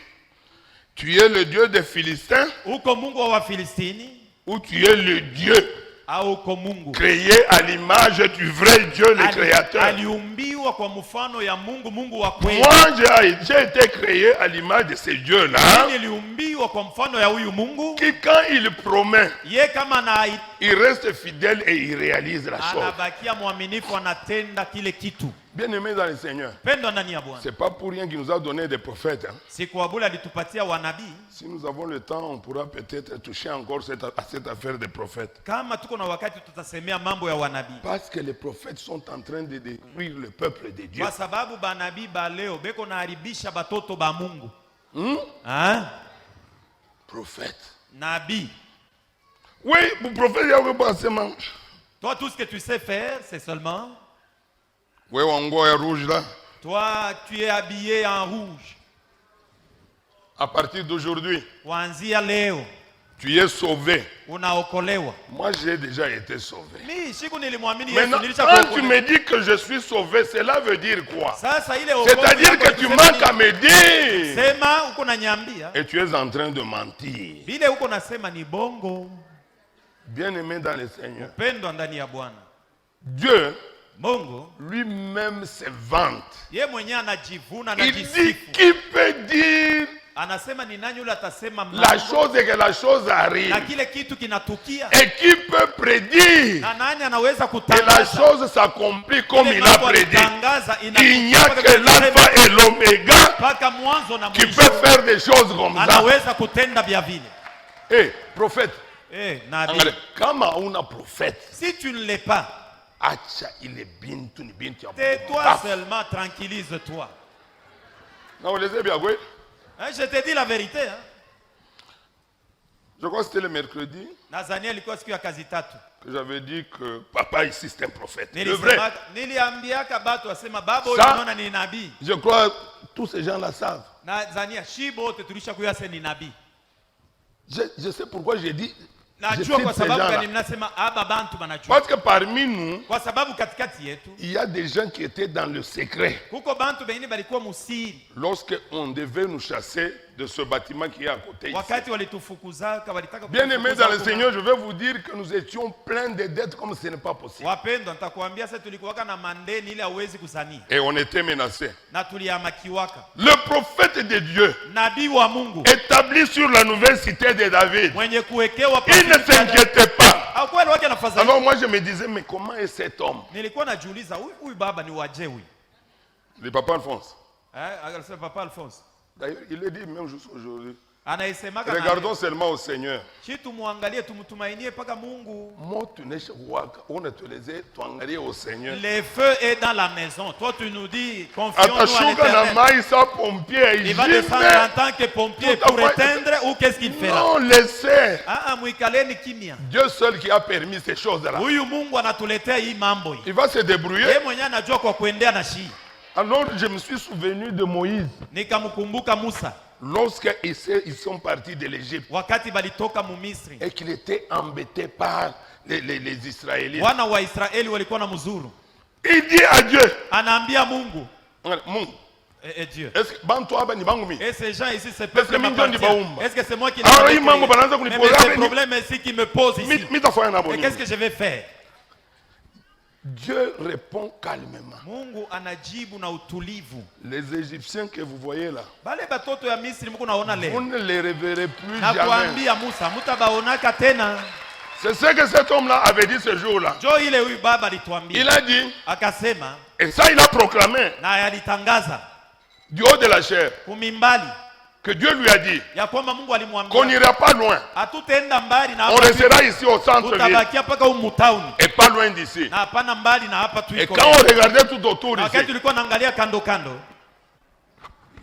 Tu es le Dieu des Philistins Uko Mungu wa Wafilistini ou tu es le Dieu au uko Mungu créé à l'image du vrai Dieu, le Créateur? aliumbiwa kwa mfano ya Mungu, Mungu wa kweli. Moi, j'ai été créé à l'image de ce Dieu-là Mimi niliumbiwa kwa mfano ya huyu Mungu. qui, quand il promet, Ye kama na il reste fidèle et il réalise la chose. anabakia mwaminifu, anatenda kile kitu. Bien-aimés dans le Seigneur, Pendwa ndani ya Bwana. c'est pas pour rien qu'il nous a donné des prophètes. Hein. Siku abula alitupatia wanabii. Si nous avons le temps, on pourra peut-être toucher encore à cette affaire des prophètes. Kama tuko na wakati tutasemea mambo ya wanabii. Parce que les prophètes sont en train de détruire le peuple de Dieu. Kwa sababu banabii ba leo beko naharibisha batoto ba Mungu. Hein? Prophètes. Nabii. Oui, pour prophète, il y a un pensement. Toi, tout ce que tu sais faire, c'est seulement. Oui, on voit rouge là. Toi, tu es habillé en rouge. À partir d'aujourd'hui, Kuanzia leo tu es sauvé. unaokolewa. Moi, j'ai déjà été sauvé. Mimi siku nilimwamini Maintenant, Yesu quand tu nilishakuokolewa. me dis que je suis sauvé, cela veut dire quoi? Sasa ile wokovu C'est-à-dire yako que tu tuseme manques nini? à me dire. Sema uko nanyambia. Et tu es en train de mentir. Vile uko nasema ni bongo. Bien-aimé dans le Seigneur. Pendwa ndani ya Bwana. Dieu Mungu lui-même se vante. ye mwenyewe anajivuna, Il dit, anajisifu. qui peut dire Anasema ni nani yule atasema la mambo chose et que la chose arrive? na kile kitu kinatukia, Et qui peut prédire na nani anaweza que la kutangaza chose s'accomplit comme ile il a mambo prédit? alitangaza Il n'y a inatukia que l'alpha et l'oméga mpaka mwanzo na qui mwisho. peut faire des choses comme ça. Anaweza kutenda vya vile. Eh, prophète, Nabii, angalia, kama una prophète, si tu ne l'es pas, acha ile bintu ni bintu ya tais-toi mpumbavu. seulement, tranquillise-toi. Na uleze bien, oui. Hein, je te dis la vérité. Hein. Je crois que c'était le mercredi Nazania ilikuwa siku ya kazi tatu. que j'avais dit que papa ici c'est un prophète. Le vrai. Niliambiaka batu wasema baba Ça- unaona ni nabii. Je crois que tous ces gens-là savent. Nazania shibo wote tulisha kuyase ni nabii. Je sais pourquoi j'ai dit. Je Najua kwa cite ces sababu gens-là. gani mnasema aba bantu banajua. Parce que parmi nous, Kwa sababu katikati yetu il y a des gens qui étaient dans le secret. kuko bantu bengine balikuwa musiri. Lorsque on devait nous chasser de ce bâtiment qui est à côté ici. wakati walitufukuzaka walitaka Bien aimés kutufukuza dans le huko Seigneur, je vais vous dire que nous étions pleins de dettes comme ce n'est pas possible. wapendwa, nitakwambia sasa tulikuwaka na mandeni ile hauwezi kusania Et on était menacés. na tuliamakiwaka. Le prophète de Dieu, Nabii wa Mungu établi sur la nouvelle cité de David, mwenye kuwekewa il ne s'inquiétait pas. au kweli wake nafadhaika. Alors moi je me disais, mais comment est cet homme? Nilikuwa najiuliza huyu baba ni waje huyu? Le papa Alphonse. Akasema Papa Alphonse. D'ailleurs, il le dit même jusqu'aujourd'hui. Anaisemaka Regardons seulement au Seigneur. Shi tumwangalie tumtumainie paka Mungu. Tuangalie au Seigneur. Le feu est dans la maison. Toi tu nous dis confions-nous à Atashuka na l'Éternel. mai sa pompier. Il va descendre en tant que pompier Tout à pour fait. éteindre ou qu'est-ce qu'il fait là? Non, laissez. Mwikaleni kimya. Dieu seul qui a permis ces choses-là. Huyu Mungu anatuletea hii mambo hii. Il va se débrouiller. Yeye mwenyewe anajua kwa kuendea na shi. Alors je me suis souvenu de Moïse. Nikamkumbuka Musa Lorsqu'ils sont partis de l'Égypte wakati balitoka mu Misri. et qu'il était embêté par les Israéliens. Wana wa Israeli walikuwa na mzuru. Il dit à Dieu, Anaambia Mungu, Mungu, et Dieu. est-ce que bantu hapa ni bangu mimi? Et ces gens ici, c'est Parce que peuple mimi m'appartient. ndio nibaumba. Est-ce que c'est moi qui Alors, l'ai hii mambo créé? banaanza Mais kunipoza ce nini? problème ici qui me pose ici. Mitafanya na Et boni. qu'est-ce que je vais faire? Dieu répond calmement. Mungu anajibu na utulivu. Les Égyptiens que vous voyez là, Bale batoto ya Misri mko naona vous leo. ne les reverrez plus Na jamais. kuambia Musa, mutabaonaka tena. C'est ce que cet homme-là avait dit ce jour-là. Jo ile huyu baba Il alituambia. a dit, Akasema et ça il a proclamé na alitangaza du haut de la chair, kumimbali que Dieu lui a dit ya kwamba Mungu qu'on alimwambia n'ira pas loin. hatutaenda mbali na On hapa. restera ici au centre-ville Tutabakia paka humu town. et pas loin d'ici. Na hapana mbali na hapa Et tuiko. quand on regardait tout autour Wakati ici, tulikuwa naangalia kando kando,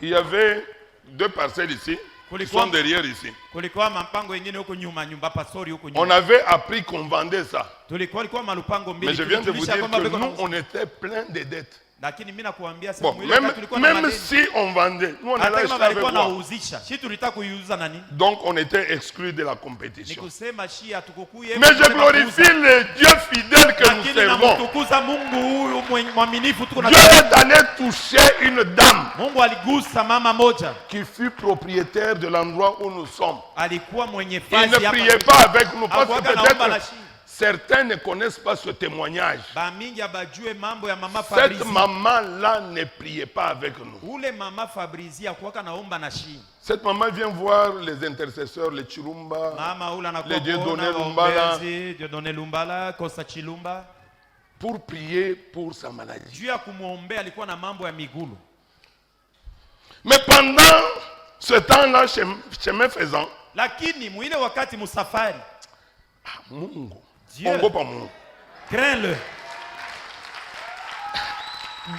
il y avait deux parcelles ici qui sont derrière ici. kulikuwa mapango mengine huko nyuma, nyumba pastori huko On nyuma. avait appris qu'on vendait ça. Kulikuwa malupango Mais mbili. je viens de vous Tulijulisha dire kwamba que beko na nous, on était plein de dettes. lakini mimi nakuambia sasa Bon, mwile wakati tulikuwa na même madeni. si on vendait, nous on Hata allait kama acheter avec walikuwa quoi? nauzisha, shi tulitaka kuiuza na nini? Donc on était exclus de la Ni compétition. kusema shi hatukukuye. Mais je glorifie le Dieu fidèle que nous Lakini servons. namtukuza Mungu huyu mwaminifu tuko na. Dieu est allé toucher une dame Mungu aligusa mama moja. qui fut propriétaire de l'endroit où nous sommes. Alikuwa mwenye Il fasi ne hapa. priait pas avec nous parce que Hakuwaka naomba la peut-être shi. certains ne connaissent pas ce témoignage. Bamingi abajue mambo ya mama Cette Fabrizi. maman-là ne priait pas avec nous. Ule mama Fabrizi hakuwaka naomba na shi. Cette maman vient voir les intercesseurs, les Chirumba, Mama ule anakuwa les Dieudonné kuona Lumbala, waombezi, Dieudonné Lumbala, Kosa Chilumba. pour prier pour sa maladie. Juu ya kumwombea alikuwa na mambo ya migulu. Mais pendant ce temps-là, chemin faisant, Lakini mwile wakati musafari, Mungu, Dieu, Mungu pa Mungu. crains-le.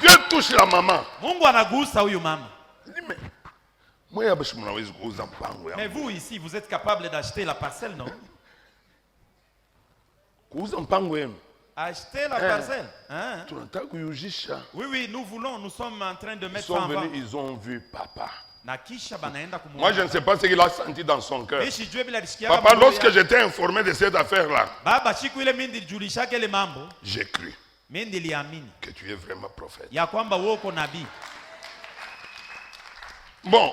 Dieu touche la maman. Mungu anagusa huyu mama. Il dit, mais moi, ya bashi mnaweza kuuza mpango Mais ya. vous ici, vous êtes capable d'acheter la parcelle, non? Kuuza mpango yenu. Acheter la parcelle. Hein? Tunataka kuyujisha. Oui, oui, nous voulons, nous sommes en train de Ils mettre sont ça en vente. venus, ils ont vu papa. Na kisha banaenda Moi, je ne sais pas ce qu'il a senti dans son cœur. Ishi jue bila alisikia Papa, kama lorsque moyo ya- j'étais informé de cette affaire-là, Baba siku ile mimi nilijulishaka ile mambo, j'ai cru mimi niliamini que tu es vraiment prophète. ya kwamba wewe uko nabii. Bon,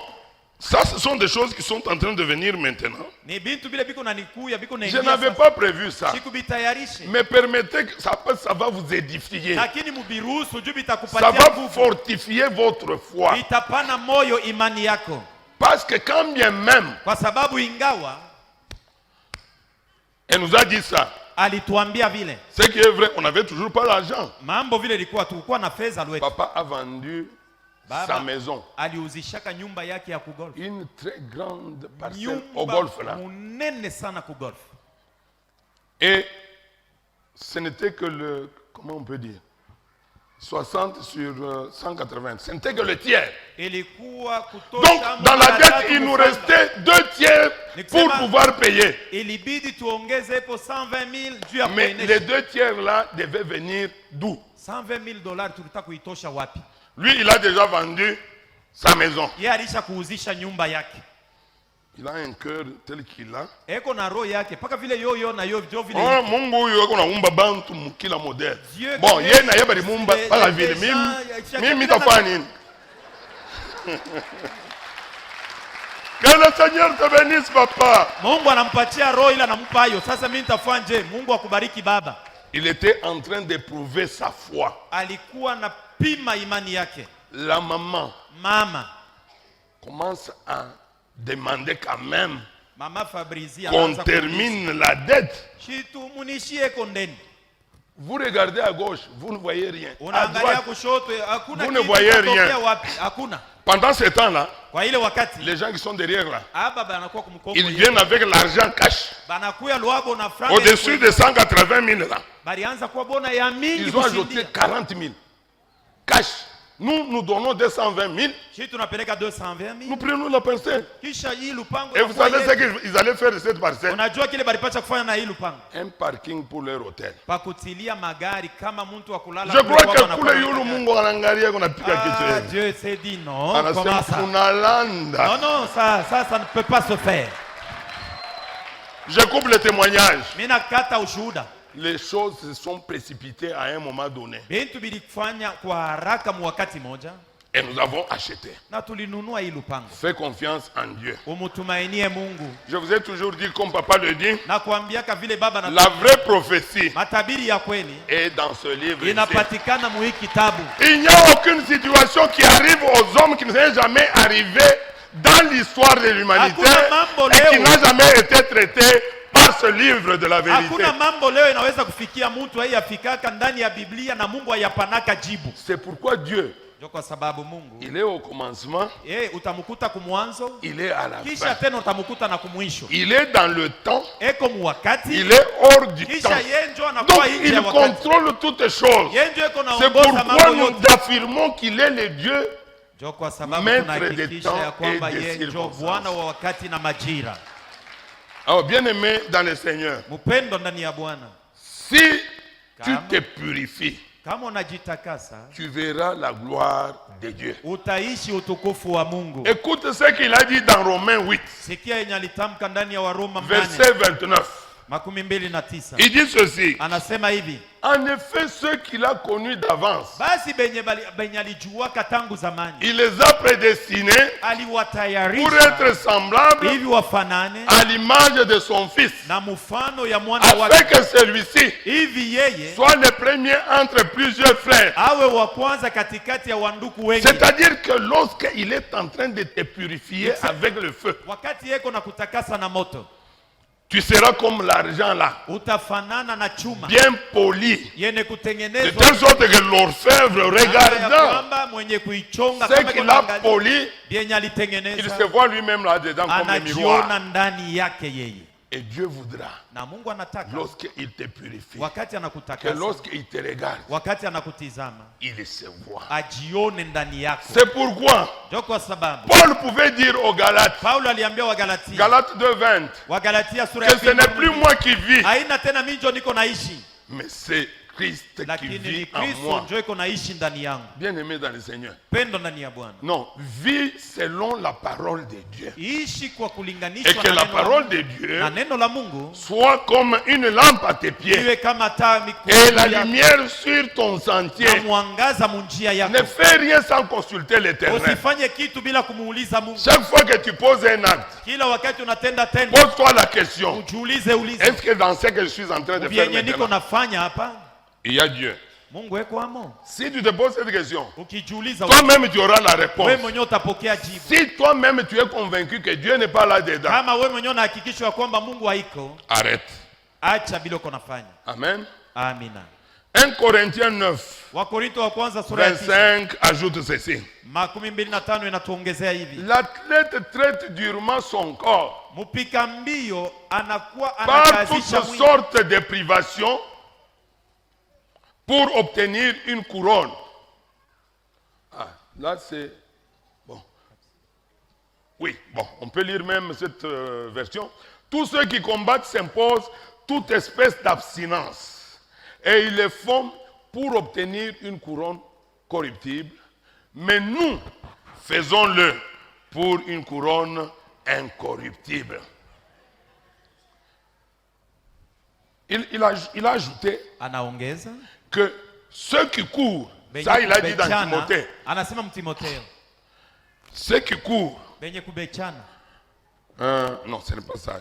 ça, ce sont des choses qui sont en train de venir maintenant. Ni bintu bile biko na nikuya biko na Je n'avais pas prévu ça. siku bitayarishe. Mais permettez que ça va vous édifier. Lakini mubiruhusu juu Ça bitakupatia va nguvu. fortifier votre foi. Itapana moyo imani yako. Parce que quand bien même, Kwa sababu ingawa elle nous a dit ça, alituambia vile ce qui est vrai, on n'avait toujours pas l'argent. mambo vile ilikuwa tulikuwa na fedha lwetu. Papa a vendu sa maison. Aliuzishaka nyumba yake ya kugolf. Une très grande parcelle au Nyumba golf là. munene sana kugolf. Et ce n'était que le, comment on peut dire, 60 sur 180. Ce n'était que le tiers. Ilikuwa kutosha. Donc, dans la mara dette, tatu il nous kufanya. restait 2 tiers pour pouvoir payer. Ilibidi tuongeze po 120,000 juu ya Mais kuenesha. les 2 tiers là devaient venir d'où? 120,000 tulitaka kuitosha wapi? Lui, il a déjà vendu sa maison. Yeye alisha kuuzisha nyumba yake. Il a un cœur tel qu'il a. Eko na roho yake paka vile yoyo na yo vile. Oh, Mungu huyu yuko naumba bantu mukila model. Dieu Bon, crée yeye na yeye bali mumba les- pala les vile. gens, Mimi tafanya nini? Que le Seigneur te bénisse, papa. Mungu anampatia roho ila anampa hayo. Sasa mimi nitafanye. Mungu akubariki baba. Il était en train d'éprouver sa foi. Alikuwa na pima imani yake. La maman Mama commence à demander quand même Mama Fabrizi qu'on termine la dette. Shitumunishie kondeni. Vous regardez à gauche, vous ne voyez rien. À Unaangalia droite, kushoto, hakuna vous ne kitu voyez kinatokea rien. wapi? Hakuna. Pendant ce temps-là, Kwa ile wakati les gens qui sont derrière là, baba anakuwa kumkongo. ils viennent avec l'argent cash. Banakuya luabo na franc. Au-dessus de 180 000 là. Balianza kwa bona ya mingi. Ils ont ajouté 40 000. Cash. Nous donnons 220 000. Shi tunapeleka 220 000. Nous prenons la parcelle. Kisha hii lupango. Et vous savez ce qu'ils allaient faire de cette parcelle? Unajua kile balipata kufanya na hii lupango? Un parking pour leur hôtel. Pakutilia magari kama mtu wa kulala. Je crois que kule yulu Mungu anaangalia kuna pika kitu. Dieu s'est dit non. Anasema tunalanda. Non, non, ça ne peut pas se faire. Je coupe le témoignage. Mina kata ushuhuda. Les choses se sont précipitées à un moment donné. Bintu bilikufanya kwa haraka mwakati moja. Et nous avons acheté. Na tulinunua hii lupango. Fais confiance en Dieu. Umutumainie Mungu. Je vous ai toujours dit, comme papa le dit, Na kuambiaka vile baba na la vraie prophétie matabiri ya kweli est dans ce livre ici. inapatikana mu hii kitabu. Il n'y a aucune situation qui arrive aux hommes qui ne s'est jamais arrivée dans l'histoire de l'humanité et qui n'a jamais été traitée par ce livre de la vérité. Hakuna mambo leo inaweza kufikia mtu haiyafikaka ndani ya Biblia na Mungu ayapanaka jibu. C'est pourquoi Dieu, Kwa sababu Mungu il est au commencement, utamkuta kumwanzo, il est à la kisha fin. tena utamkuta na kumwisho. Il est dans le temps, Eko muwakati, il est hors du temps. kisha yenjo anakuwa Donc nje il ya wakati. contrôle toutes choses. Yenjo eko C'est naongoza pourquoi mambo nous yote. affirmons qu'il est le Dieu. Kwa sababu Maître tunahakikisha des temps ya kwamba et des yenjo circonstances. Bwana wa wakati na majira. Alors bien aimé dans le Seigneur, Mpendo ndani ya Bwana. si tu Kama. te purifies, Kama unajitakasa, tu verras la gloire de Dieu. utaishi utukufu wa Mungu. Écoute ce qu'il a dit dans Romains 8, Sikia yenye alitamka ndani ya Waroma 8 verset 29. 29. Il dit ceci. Anasema hivi. En effet, ceux qu'il a connus d'avance, Basi benye alijuaka tangu zamani, il les a prédestinés pour aliwatayarisha être semblables hivi wafanane à l'image de son Fils, na mfano ya mwana afin wake, que celui-ci hivi yeye soit le premier entre plusieurs frères. awe wa kwanza katikati ya wanduku wengi. C'est-à-dire que lorsqu'il est en train de te purifier avec le feu, Wakati yeko na kutakasa na moto, tu seras comme l'argent là, utafanana na chuma bien poli, yene de kutengenezwa telle sorte que l'orfèvre, namna ya regardant kwamba mwenye kuichonga ce kama qu'il iko a naangalia poli, vyenye il alitengeneza, se voit lui-même là-dedans comme un miroir. anajiona ndani yake yeye. Et Dieu voudra, Na Mungu anataka lorsqu'il te purifie, wakati que anakutakasa, lorsqu'il te regarde, wakati anakutizama, il se voit. ajione ndani yako. C'est pourquoi Kwa sababu Paul pouvait dire aux Galates, Paulo aliambia Wagalatia, Galates 2:20, Wagalatia sura que ya ce n'est plus moi qui vis, haina tena mimi ndio niko naishi, mais c'est Christ qui lakini ni vit en Kristo moi. ndio iko naishi ndani yangu. Bien aimé dans le Seigneur. Pendo ndani ya Bwana. Non, vis selon la parole de Dieu. Ishi kwa Et kulinganishwa que na la neno la parole Mungu. de Dieu Na neno la Mungu soit comme une lampe à tes pieds iwe kama taa et la mikuu lumière sur ton na sentier. mwangaza munjia yako. Ne fais rien sans consulter l'Éternel. Usifanye kitu bila kumuuliza Mungu. Chaque fois que tu poses un acte, Kila wakati unatenda tendo, pose-toi la question. ujiulize Est-ce que dans ce que je suis en train de faire vyenye niko maintenant, nafanya hapa il y a Dieu? Mungu eko amo. Si tu te poses cette question, Ukijiuliza toi-même tu auras la réponse. wewe mwenyewe utapokea jibu. Si toi-même tu es convaincu que Dieu n'est pas là-dedans, Kama wewe mwenyewe unahakikishwa kwamba Mungu haiko, arrête. acha bila uko nafanya. Amen. Amina. 1 Corinthiens 9, Wakorinto wa kwanza sura ya 9 25 ajoute ceci. 25 inatuongezea hivi. L'athlète traite durement son corps Mpika mbio anakuwa par anakazisha toutes mwili sortes de privations pour obtenir une couronne. Ah, là c'est... Bon. Oui, bon, on peut lire même cette version. Tous ceux qui combattent s'imposent toute espèce d'abstinence. Et ils le font pour obtenir une couronne corruptible. Mais nous, faisons-le pour une couronne incorruptible. Il a ajouté anaongeza que ceux qui courent, ça il a dit dans kubechana, Timothée, anasema Mtimotheo, ceux qui courent benye kubechana Non, ce n'est pas ça.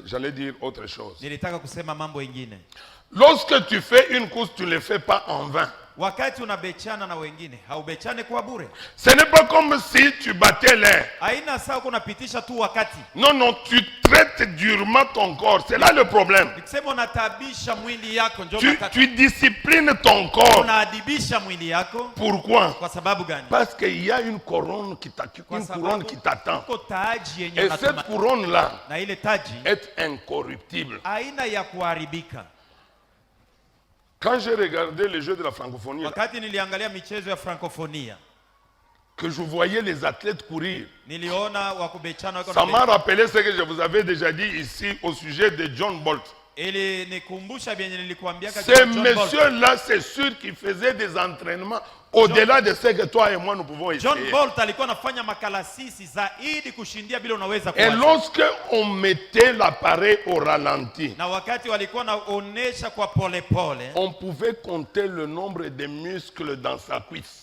J'allais dire autre chose. Nilitaka kusema mambo ingine. Lorsque tu fais une course, tu ne le fais pas en vain. Wakati unabechana na wengine, haubechane kwa bure. Ce n'est pas comme si tu battais l'air. Haina sawa kunapitisha tu wakati. Non, non, tu traites durement ton corps. C'est là le problème. Nikisema unatabisha mwili yako ndio matatizo. Tu disciplines ton corps. Unaadibisha mwili yako. Pourquoi? Kwa sababu gani? Parce qu'il y a une couronne qui t'attend. Uko taji yenye Et unatuma. cette couronne-là Na ile taji est incorruptible. haina ya kuharibika. Quand j'ai regardé les Jeux de la francophonie, Wakati niliangalia michezo ya Francophonia, que je voyais les athlètes courir, niliona wakubechana wako ça na m'a rappelé ce que je vous avais déjà dit ici au sujet de John Bolt. ili nikumbusha vyenye nilikuambia Ces messieurs-là, c'est sûr qu'ils faisaient des entraînements au-delà de ce que toi et moi nous pouvons John essayer. Bolt alikuwa anafanya makalasisi zaidi kushindia bila unaweza Et kuwaza. lorsque on mettait l'appareil au ralenti, Na wakati walikuwa naonesha kwa polepole, on pouvait compter le nombre de muscles dans sa cuisse.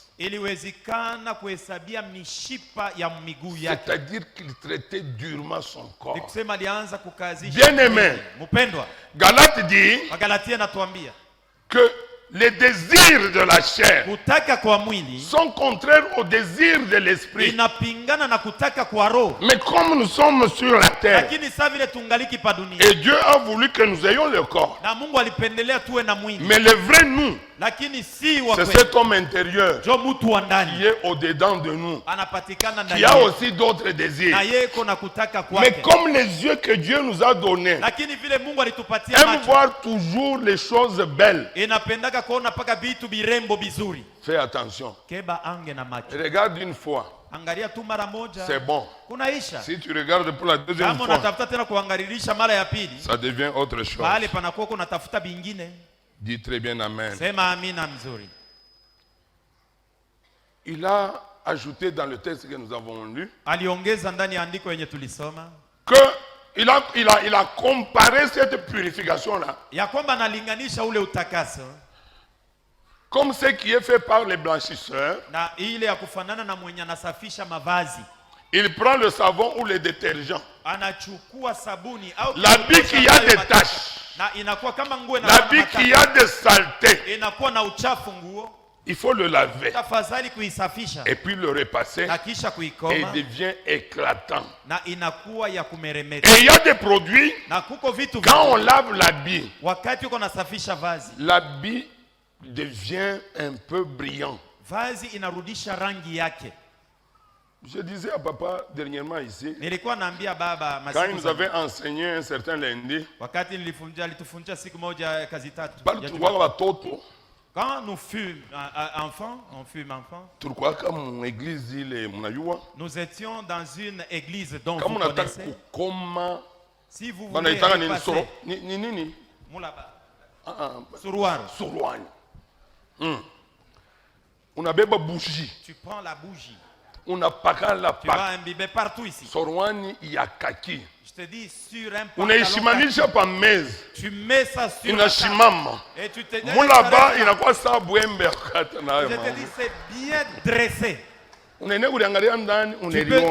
iliwezekana kuhesabia mishipa ya miguu yake. C'est-à-dire qu'il traitait durement son corps. Nikusema alianza kukazisha. Bien aimé. Mpendwa, Galate dit Wagalatia natuambia que les désirs de la chair kutaka kwa mwili sont contraires aux désirs de l'esprit. inapingana na kutaka kwa roho. Mais comme nous sommes sur la terre, Lakini sasa vile tungaliki pa dunia, et Dieu a voulu que nous ayons le corps, na Mungu alipendelea tuwe na mwili, mais le vrai nous, lakini si wa c'est kweli. cet homme intérieur Jo mtu wa qui ndani est au-dedans de nous, anapatikana ndani qui a yetu, aussi d'autres désirs. na yeye iko na kutaka Mais kwake. comme les yeux que Dieu nous a donnés Lakini vile Mungu alitupatia aiment macho, voir toujours les choses belles, inapendaka kuona paka vitu birembo bizuri. fais attention. Keba ange na macho, Regarde une fois, angalia tu mara moja, c'est bon. kunaisha. Si tu regardes pour la deuxième Kama fois, unatafuta tena kuangalilisha mara ya pili, ça devient autre chose. pale panakuwa kunatafuta bingine. Dis très bien amen. Sema amina mzuri. Il a ajouté dans le texte que nous avons lu Aliongeza ndani ya andiko yenye tulisoma que il a comparé cette purification-là ya kwamba analinganisha ule utakaso comme ce qui est fait par les blanchisseurs. na ile ya kufanana na mwenye anasafisha mavazi. Il prend le savon ou le détergent. Anachukua sabuni au L'habit qui a des taches, na inakuwa kama nguo na l'habit qui a des saletés, inakuwa na uchafu nguo, il faut le laver tafadhali kuisafisha et puis le repasser na kisha et kuikoma il devient éclatant. na inakuwa ya kumeremeta. Et il y a des produits, Na kuko vitu quand on vingi, lave l'habit, wakati uko nasafisha vazi, l'habit devient un peu brillant. vazi inarudisha rangi yake. Je disais à papa dernièrement ici, Nilikuwa naambia baba quand il masiku nous za- avait enseigné un certain lundi, wakati alitufunja siku moja kazi tatu. bali Ya tulikuwa Juma- watoto, Quand nous fûmes enfants, tulikuwa kama église ile mnajua, nous étions dans une église dont kama vous unataka connaissez. kukoma Si vous voulez banaitaka nini repasser, soro ni nini mulaba, Ah, suruari, suruani. Unabeba bougie, tu prends la bougie, unapaka la tu vas paka imbiber partout ici. suruani ya kaki, Je te dis sur un pantalon, unaishimanisha pa mezi, tu mets ça sur la table inashimama et tu te mulaba inakuwa saa bwembe wakati nayo Je te mama. dis c'est bien dressé. Unaenda kuangalia ndani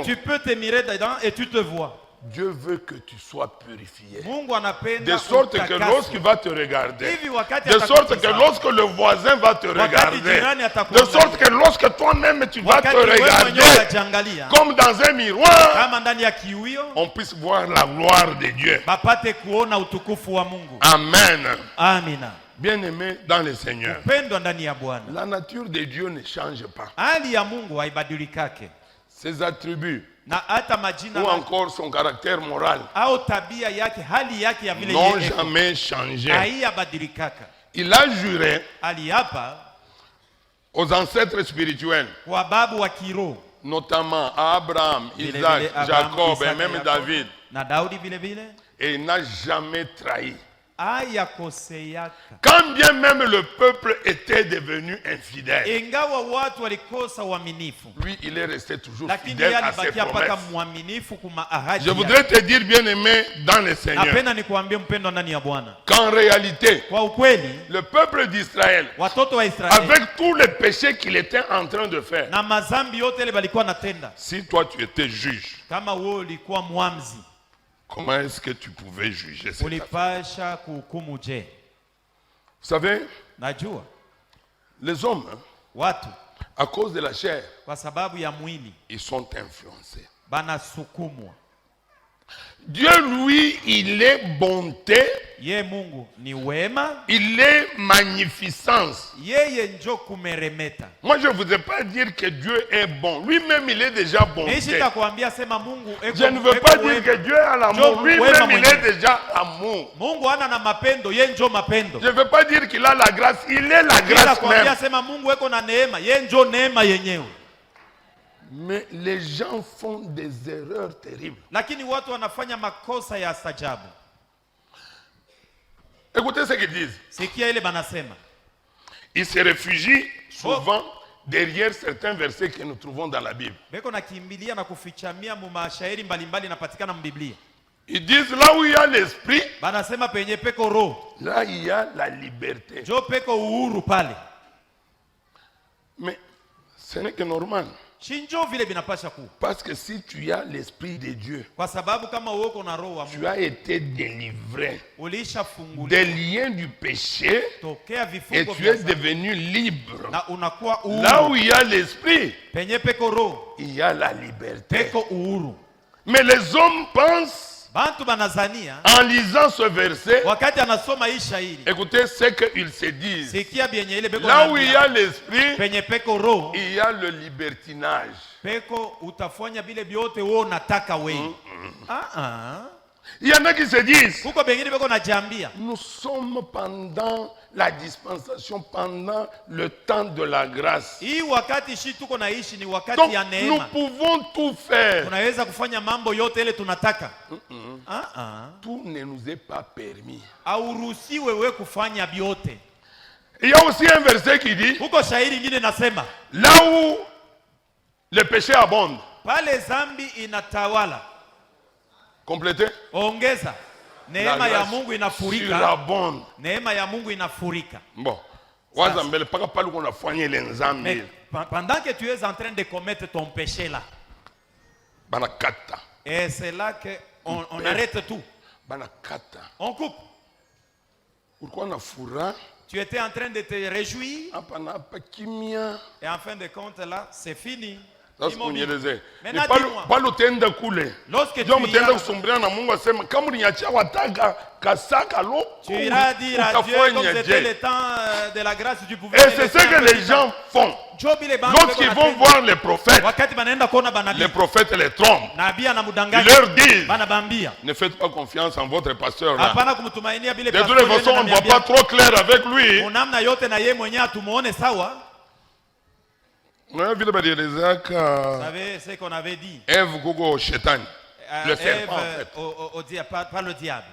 Tu peux te mirer dedans et tu te vois. Dieu veut que tu sois purifié. Mungu anapenda De sorte que utakaswe. lorsqu'il va te regarder, Hivi wakati de sorte que atakutizama, lorsque le voisin va te regarder, jirani de atakuangalia, sorte que lorsque toi-même tu vas te wakati wewe mwenyewe regarder, utajiangalia comme dans un miroir, kama ndani ya kiwio, on puisse voir la gloire de Dieu. bapate kuona utukufu wa Mungu. Amen. Amina. Bien-aimé dans le Seigneur, Pendwa ndani ya Bwana. la nature de Dieu ne change pas. Hali ya Mungu haibadilikake, Ses attributs na hata majina ou yake encore son caractère moral au tabia yake, hali yake ya vile n'ont yeye eko, jamais changé. haiyabadilikaka. Il a juré Aliapa aux ancêtres spirituels, kwa babu wa kiroho, notamment à Abraham, vile Isaac, vile Abraham, Jacob et Isaka, même Yakobo, David, na Daudi vile vile, et il n'a jamais trahi. hayakoseaka. Quand bien même le peuple était devenu infidèle, Ingawa watu walikosa uaminifu, lui, il est resté toujours lakini fidèle yeye à ses alibakia mpaka promesses. mwaminifu kuma ahadi Je yake. voudrais te dire, bien-aimé dans le Seigneur, Napenda nikuambie mpendwa ndani ya Bwana, qu'en réalité, kwa ukweli le peuple d'Israël, watoto wa Israeli avec tous les péchés qu'il était en train de faire, na mazambi yote ile balikuwa natenda, si toi tu étais juge, kama wewe ulikuwa mwamzi, Comment est-ce que tu pouvais juger cette affaire? ulipasha kuhukumu je? Vous savez, Najua les hommes, hein, watu à cause de la chair, kwa sababu ya mwili ils sont influencés. banasukumwa. Dieu, lui, il est bonté, Ye Mungu ni wema, il est magnificence. yeye njo kumeremeta. Moi, je ne voudrais pas dire que Dieu est bon. Lui-même, il est déjà bonté. Sitakwambia sema Mungu eko, Je ne veux pas dire que Dieu a l'amour. Dieu Lui-même, wema il mwenyewe. est déjà amour. Mungu ana na mapendo, ye njo mapendo. Je ne veux pas dire qu'il a la grâce. Il est la grâce Sitakwambia même. sema Mungu eko na neema, ye njo neema yenyewe. Mais les gens font des erreurs terribles. Lakini watu wanafanya makosa ya ajabu. Écoutez ce qu'ils disent. Sikia ile banasema. Ils se réfugient souvent derrière certains versets que nous trouvons dans la Bible. Beko nakimbilia na kufichamia mu mashairi mbalimbali napatikana mu Biblia. Ils disent là où il y a l'esprit, Banasema penye peko roho, là il y a la liberté. jo peko uhuru pale. Mais ce n'est que normal. Shinjo vile binapasha kuwa. Parce que si tu as l'esprit de Dieu, Kwa sababu kama uko na roho wa Mungu, tu as été délivré ulishafunguliwa des liens du péché tokea et vifungo tu es vya devenu libre. na unakuwa uhuru. Là où il y a l'esprit, Penye peko roho, il y a la liberté. peko uhuru. Mais les hommes pensent, Bantu banazania en lisant ce verset, wakati anasoma hii shairi, écoutez ce qu'ils se disent. sikia bienye ile beko Là où il y naambia. a l'esprit, Penye peko roho, il y a le libertinage. peko utafanya vile vyote wewe unataka wewe. Il y en a qui se disent, Huko bengine beko najambia, nous sommes pendant la dispensation, pendant le temps de la grâce. hii wakati shi tuko naishi ni wakati Donc ya nous neema. pouvons tout faire. Tunaweza kufanya mambo yote ile tunataka. Tout ne nous est pas permis. Hauruhusiwe wewe kufanya vyote. Il y a aussi un verset qui dit, Huko shairi ingine nasema, là où le péché abonde, pale zambi inatawala, complétez, ongeza la neema ya grâce Mungu inafurika. surabonde. Neema ya Mungu inafurika. Bon, waza mbele paka pale kuna fanya ile Mais nzambi pendant que tu es en train de commettre ton péché là, bana kata, et c'est là que on arrête tout. bana kata. On coupe. Pourquoi na fura Tu étais en train de te réjouir hapa na hapa kimya? et en fin de compte là, c'est fini. Sasa Immobilier. kunyeleze. Ni Maintenant, pale dis-moi. pale utenda kule. Lorsque Ndio tu mtenda iras, kusumbulia na Mungu asema kama uliniachia wataka kasaka lo. tu iras dire à Dieu comme c'était le temps de la grâce du pouvoir. Et c'est ce que les gens font. Lorsqu'ils vont voir les prophètes, wakati banaenda kuona banabii, les prophètes les trompent. nabii Ils anamdanganya, leur disent, banabambia ne faites pas confiance en votre pasteur là. hapana kumtumainia bile De toute façon, on ne voit pas trop clair avec lui. namna yote, na yeye mwenyewe atumuone sawa. Vile balielezaka Vous savez ce qu'on avait dit, Ève kuko shetani, le Ève serpent en fait. au par le diable.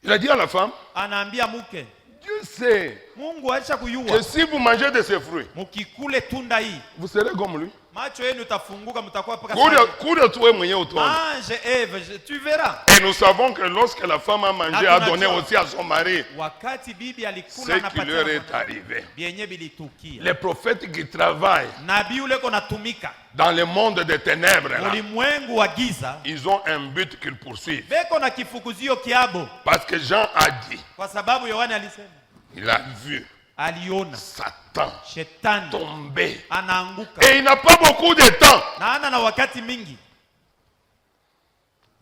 Il a dit à la femme, Anaambia mke, Dieu sait Mungu acha que kuyua, si vous mangez de ces fruits, mukikule tunda hii vous serez comme lui. macho yenu itafunguka, mtakuwa paka Kuda tuwe mwenyewe utaona. mange Eve, tu verras. Et nous savons que lorsque la femme a mangé, a donné aussi à son mari, Wakati bibi alikula ce qui leur est anapatia arrivé. bienye bilitukia, Les prophètes qui travaillent nabii ule konatumika dans le monde des ténèbres, là, ulimwengu wa giza, ils ont un but qu'ils poursuivent. beko na kifukuzio kiabo, Parce que Jean a dit, kwa sababu Yohane alisema, il a vu aliona Satan shetani tomber. anaanguka Et il n'a pas beaucoup de temps. na ana na wakati mingi,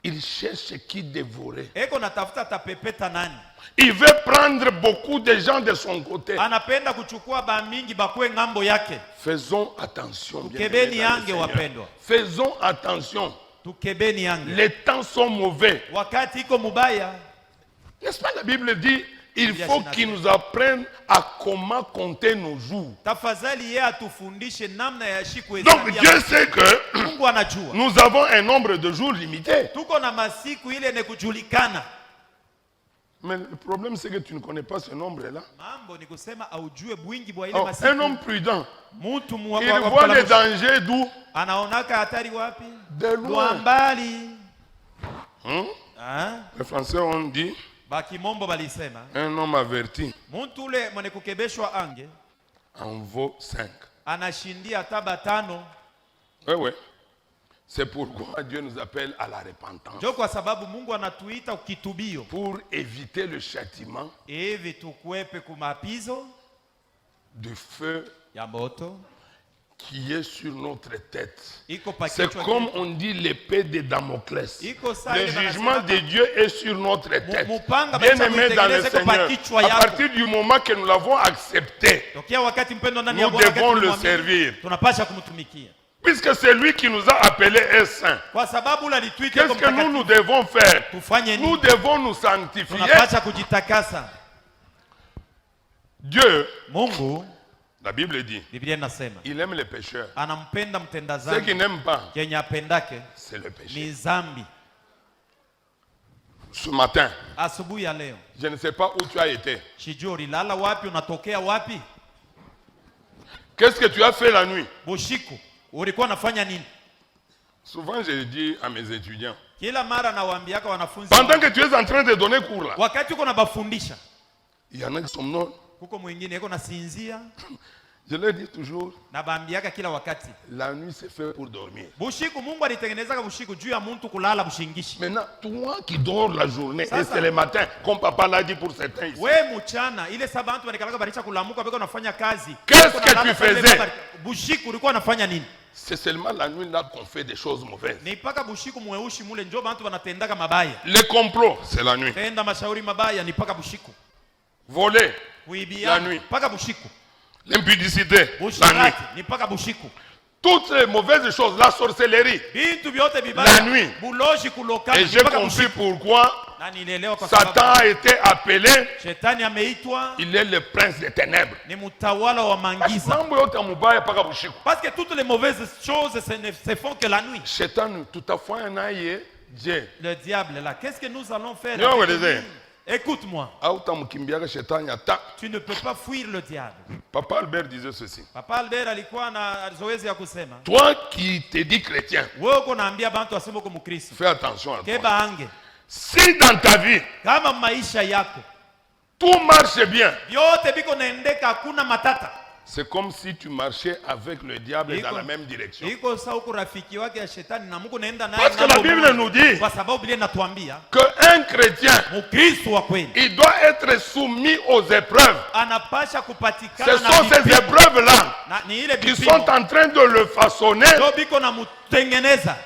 Il cherche qui dévorer. eko natafuta tapepeta nani, Il veut prendre beaucoup de gens de son côté. anapenda kuchukua ba mingi bakwe ngambo yake. Faisons attention. Tukebeni bien-aimés dans le yange Seigneur. wapendwa, Faisons attention. tukebeni yange, Les temps sont mauvais. wakati iko mubaya. N'est-ce pas, la Bible dit, il faut qu'il nous apprenne à comment compter nos jours. Tafadhali yeye atufundishe namna ya siku Donc Dieu sait que Mungu anajua nous avons un nombre de jours limité. tuko na masiku ile ne kujulikana. Mais le problème c'est que tu ne connais pas ce nombre-là. Mambo ni kusema aujue bwingi bwa ile Oh, un masiku. homme prudent, Mtu il voit les dangers d'où? anaonaka hatari wapi? De Kwa loin. mbali. Hein? Les Français ont dit, Bakimombo balisema un homme averti mtu ule mwenye kukebeshwa ange en vaut 5. anashindia hata batano. Oui, oui. C'est pourquoi Dieu nous appelle à la repentance. Ndio kwa sababu Mungu anatuita ukitubio. Pour éviter le châtiment Hivi tukwepe kumapizo du feu ya moto qui est sur notre tête. iko pa C'est kichwa comme chetu. on dit l'épée de Damoclès. Iko sawa Le ile jugement banasema de Dieu est sur notre tête. mupanga Bien bacha aimé dans le kuitengeneza iko pa Seigneur, kichwa à yako. partir du moment que nous l'avons accepté, Tokea wakati mpendo ndani ya nous Bwana devons le tulimwamini, servir. tunapasha kumtumikia. Puisque c'est lui qui nous a appelés est saint. Kwa sababu ule alituita Qu'est-ce kwa que nous, mtakatifu. nous devons faire? Tufanye Nous nini? devons nous sanctifier. Tunapasha kujitakasa. Dieu, Mungu, la Bible dit, Biblia inasema il aime les pécheurs. anampenda mtenda Ceux qui dhambi, n'aiment pas, kenye apendake c'est le péché. ni dhambi. Ce matin, Asubuhi ya leo je ne sais pas où tu as été. sijui ulilala wapi, unatokea wapi? Qu'est-ce que tu as fait la nuit? Bushiku ulikuwa unafanya nini? Souvent, je le dis à mes étudiants. Kila mara nawaambiaka wanafunzi Pendant que tu es en train de donner cours là, wakati uko nabafundisha, il y en a qui somnolent. kuko mwingine yuko nasinzia, Je leur dis toujours, nabaambiaka kila wakati la nuit c'est fait pour dormir. bushiku. Mungu alitengenezaka bushiku juu ya muntu kulala bushingishi. Maintenant, toi qui dors la journée, Ça, et ça. c'est le matin, comme papa l'a dit pour certains ici. We mchana ile saa bantu banikalaka balisha kulamuka beko nafanya kazi. Qu'est-ce Uko que tu nalala saa ile faisais? baba- bushiku ulikuwa unafanya nini? C'est seulement la nuit là qu'on fait des choses mauvaises. Ni paka bushiku mweushi mule njo bantu banatendaka mabaya. Les complots, c'est la nuit. Tenda mashauri mabaya ni paka bushiku. Voler, Kuibia La nuit. paka bushiku. l'impudicité, la nuit. Bushirati ni paka bushiku. Toutes les mauvaises choses, la sorcellerie. Bintu vyote La vibaya. nuit. Buloji kulokana Et ni j'ai paka compris bushiku. pourquoi Na nielewa kwa Satan sababu a été appelé, shetani ameitwa il est le prince des ténèbres. ni mtawala wa mangiza. Mambo yote ya mubaya paka bushiku. Parce que toutes les mauvaises choses se font que la nuit. Shetani tutafanya naye je? Le diable là, qu'est-ce que nous allons faire Non, avec regardez. lui? Écoute-moi, Hautamkimbiaka shetani hata. tu ne peux pas fuir le diable. Papa Albert disait ceci. Papa Albert alikuwa na zoezi ya kusema, Toi qui te dis chrétien, wewe uko naambia bantu waseme uko Mkristo. fais attention à toi. Keba ange, Si dans ta vie, kama maisha yako tout marche bien, vyote biko naendeka, hakuna matata, c'est comme si tu marchais avec le diable Iko- dans la même direction. iko saa uko rafiki wake ya shetani na Mungu naenda naye Parce que la ngambo Bible moja. nous dit Kwa sababu Biblia inatuambia qu'un chrétien, Mkristo wa kweli il doit être soumis aux épreuves. anapasha kupatikana Ce sont ces vipimo. épreuves-là Na ni ile qui vipimo sont en train de le façonner. ndio biko na mutengeneza.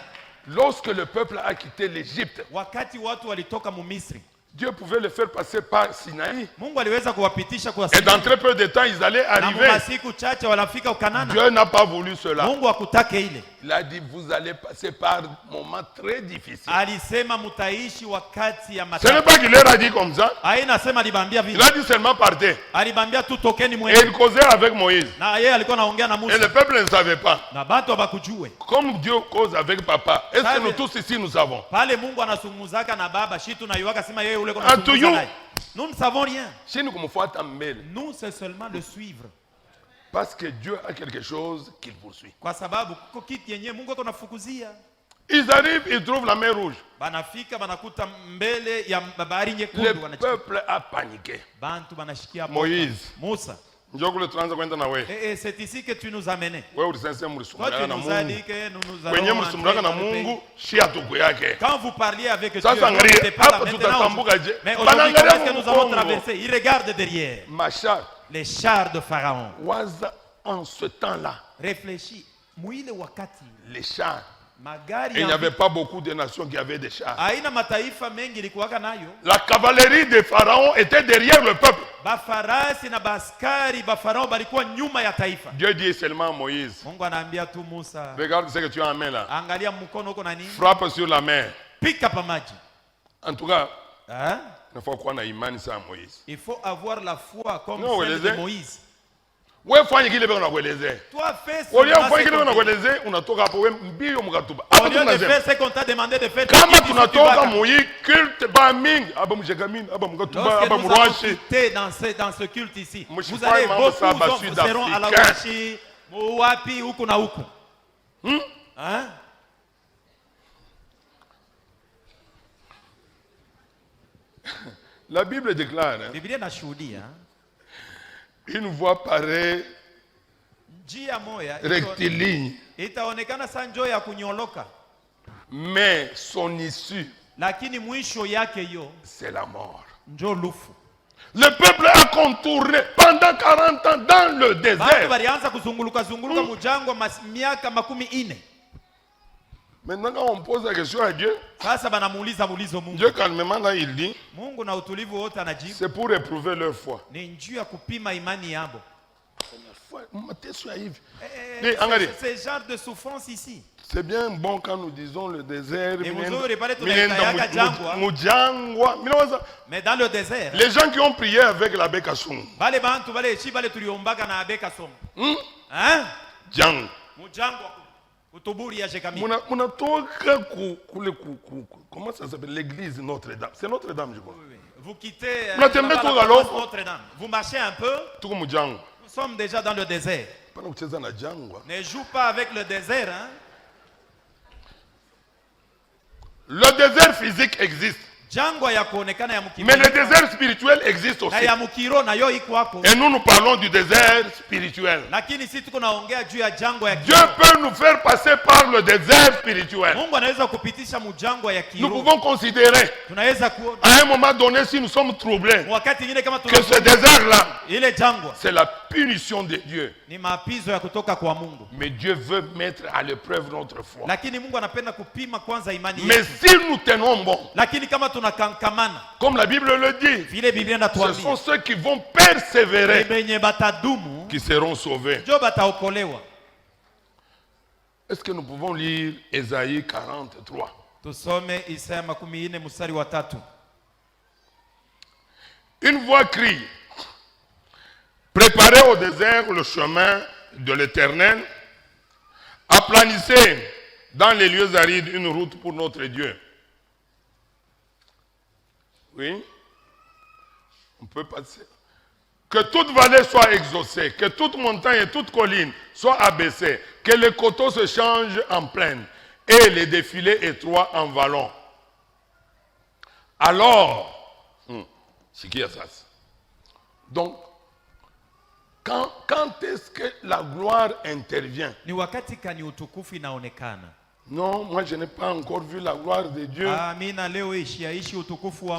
Lorsque le peuple a quitté l'Égypte, Wakati watu walitoka mu Misri, Dieu pouvait le faire passer par Sinaï. Mungu aliweza kuwapitisha kwa Et dans très peu de temps, ils allaient na arriver. masiku chache wanafika Ukanana. Dieu n'a pas voulu cela. Mungu hakutaka ile, Il a dit, vous allez passer par un moment très difficile. alisema mutaishi wakati ya Ce n'est matata. pas qu'il leur a dit comme ça. Haina sema alibambia Il vile, a dit seulement partez. alibambia tu tokeni Et mwende, il causait avec Moïse. na yeye alikuwa anaongea na Et Musa le peuple ne savait pas. na batu abakujue Comme Dieu cause avec papa, est-ce que Savez- nous tous ici nous savons? pale. Mungu anazungumzaka na baba shi tunaiwaka sema yeye ule to kuna you. naye. Nous ne savons rien, Si nous comme faut mbele, nous c'est seulement le suivre, parce que Dieu a quelque chose qu'il poursuit. kwa sababu kuko kitu yenyewe Mungu ako nafukuzia. Ils arrivent, ils trouvent la mer rouge. Banafika banakuta mbele ya bahari Le nyekundu, wanachika peuple a paniqué. bantu banashikia Moïse. Musa. Njokule tuanza kwenda na wewe. C'est ici que tu nous as menés. Wewe ulisense Toi, mlisumbuliana tu na nous as Mungu. dit que nous nous Kwenye allons mlisumbuliana entrer na dans le Mungu, pays. shia tuku yake. Quand vous parliez avec Dieu, Sasa vous angalia, n'étiez pas là hapa maintenant. tutatambuka je. Mais aujourd'hui, Banaangalia comment est-ce que nous allons Mungu. traverser? Ils regardent derrière. Machar, Les chars de Pharaon. waza en ce temps-là, Réfléchis. Mwile wakati. les chars. Magari Et il n'y ya avait pas beaucoup de nations qui avaient des chars. aina mataifa mengi ilikuwaka nayo. La cavalerie de Pharaon était derrière le peuple. Bafarasi na baskari ba Farao balikuwa nyuma ya taifa. Dieu dit seulement à Moïse, Mungu anaambia tu Musa, regarde ce que tu as en main là. angalia mkono uko na nini? Frappe sur la mer. Pika pa maji. En tout cas, Hein? il faut qu'on a imani ça à Moïse. Il faut avoir la foi comme Non, celle les- de Moïse. Wewe fanya kile beko nakuelezea. Toi fais ce Olia qu'on fanya kile beko t'a nakuelezea, unatoka hapo wewe mbio mkatuba. Au Hapa lieu de tunasema faire ce qu'on t'a demandé de faire, kama tu dis, tu tunatoka vas- muyi culte ba mingi, aba mjegamini, aba mkatuba, Lorsque aba nous allons murwashi. quitter dans ce culte ici, Moi, je vous suis pas allez un membre beaucoup Saba vous Sud-Africain. seront à la Washi, wapi, huku na huku. Hein? La Bible déclare, hein, Biblia inashuhudia une voix pareille njia moja rectiligne itaonekana saa njoo ya kunyoloka Mais son issue, lakini mwisho yake yo c'est la mort. njo lufu. Le peuple a contourné pendant 40 ans dans le Batu désert. balianza kuzunguluka zunguluka mujangwa miaka 40. Maintenant, quand on pose la question à Dieu, Sasa banamuuliza muulizo Mungu. Dieu calmement là, il dit, Mungu na utulivu wote anajibu c'est pour éprouver leur foi. ni njuu ya kupima imani yabo. Ce genre de souffrance ici. C'est bien bon quand nous disons le désert. Mais dans le désert, les gens qui ont prié avec l'abbé Kassoum, hein? Djang. Comment ça s'appelle? L'église Notre-Dame. C'est Notre-Dame, je crois. Vous quittez Notre-Dame. Vous marchez un peu. Nous sommes déjà dans le désert. Ne joue pas avec le désert, hein? Le désert physique existe. Mais le désert spirituel existe aussi. Et nous parlons du désert spirituel. Dieu peut nous faire passer par le désert spirituel. Nous pouvons considérer à un moment donné, si nous sommes troublés, que ce désert-là, c'est la punition de Dieu. Mais Dieu veut mettre à l'épreuve notre foi. Mais si nous tenons bon, comme la Bible le dit, ce sont ceux qui vont persévérer qui seront sauvés. Est-ce que nous pouvons lire Ésaïe 43? Une voix crie, préparez au désert le chemin de l'Éternel, aplanissez dans les lieux arides une route pour notre Dieu. Oui, on peut passer. Que toute vallée soit exaucée, que toute montagne et toute colline soient abaissées, que les coteaux se changent en plaine et les défilés étroits en vallons. Alors, c'est qui ça? Donc, quand est-ce que la gloire intervient? Non, moi je n'ai pas encore vu la gloire de Dieu.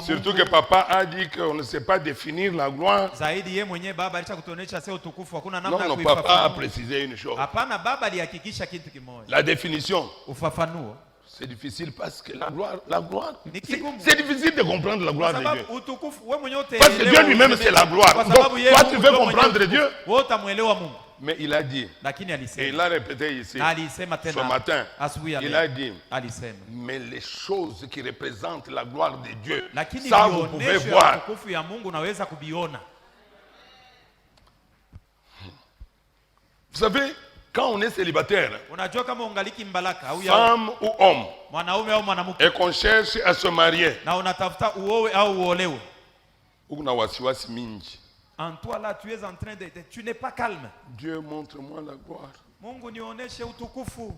Surtout que papa a dit qu'on ne sait pas définir la gloire. Non, non, papa a précisé une chose. La définition. C'est difficile parce que la gloire, c'est difficile de comprendre la gloire de Dieu. Parce que Dieu lui-même c'est la gloire. Donc toi tu veux comprendre Dieu. Mais il a dit, et il a répété ici, ce matin, il a dit, mais les choses qui représentent la gloire de Dieu, ça vous pouvez voir. Vous savez, quand on est célibataire, femme ou homme, et qu'on cherche à se marier, en toi là, tu es en train de... Tu n'es pas calme. Dieu, montre-moi la gloire. Mungu nionyeshe utukufu.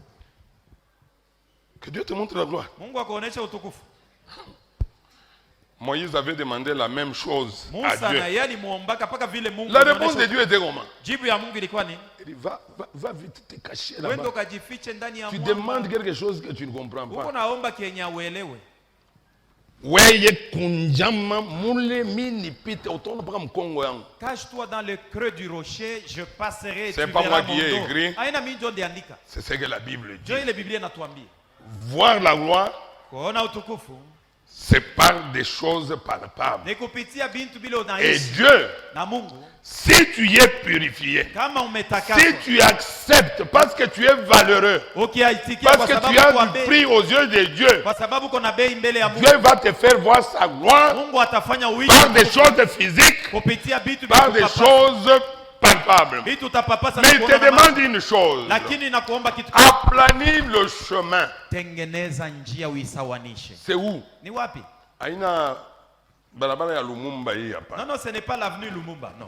Que Dieu te montre la gloire. Mungu akuonyeshe utukufu. Moïse avait demandé la même chose à Dieu. La réponse de Dieu était comment? Il dit, va vite te cacher là-bas. Tu demandes quelque chose que tu ne comprends pas. Cache-toi dans le creux du rocher, je passerai. C'est pas moi qui ai écrit. C'est ce que la Bible dit. Voir la gloire, c'est par des choses palpables. Et Dieu, si tu es purifié, si tu acceptes parce que tu es valeureux, parce que tu as du prix aux yeux de Dieu, Dieu va te faire voir sa gloire par des choses physiques, par des choses palpables. Mais il te demande une chose: aplanis le chemin. C'est où? Non, non, ce n'est pas l'avenue Lumumba, non.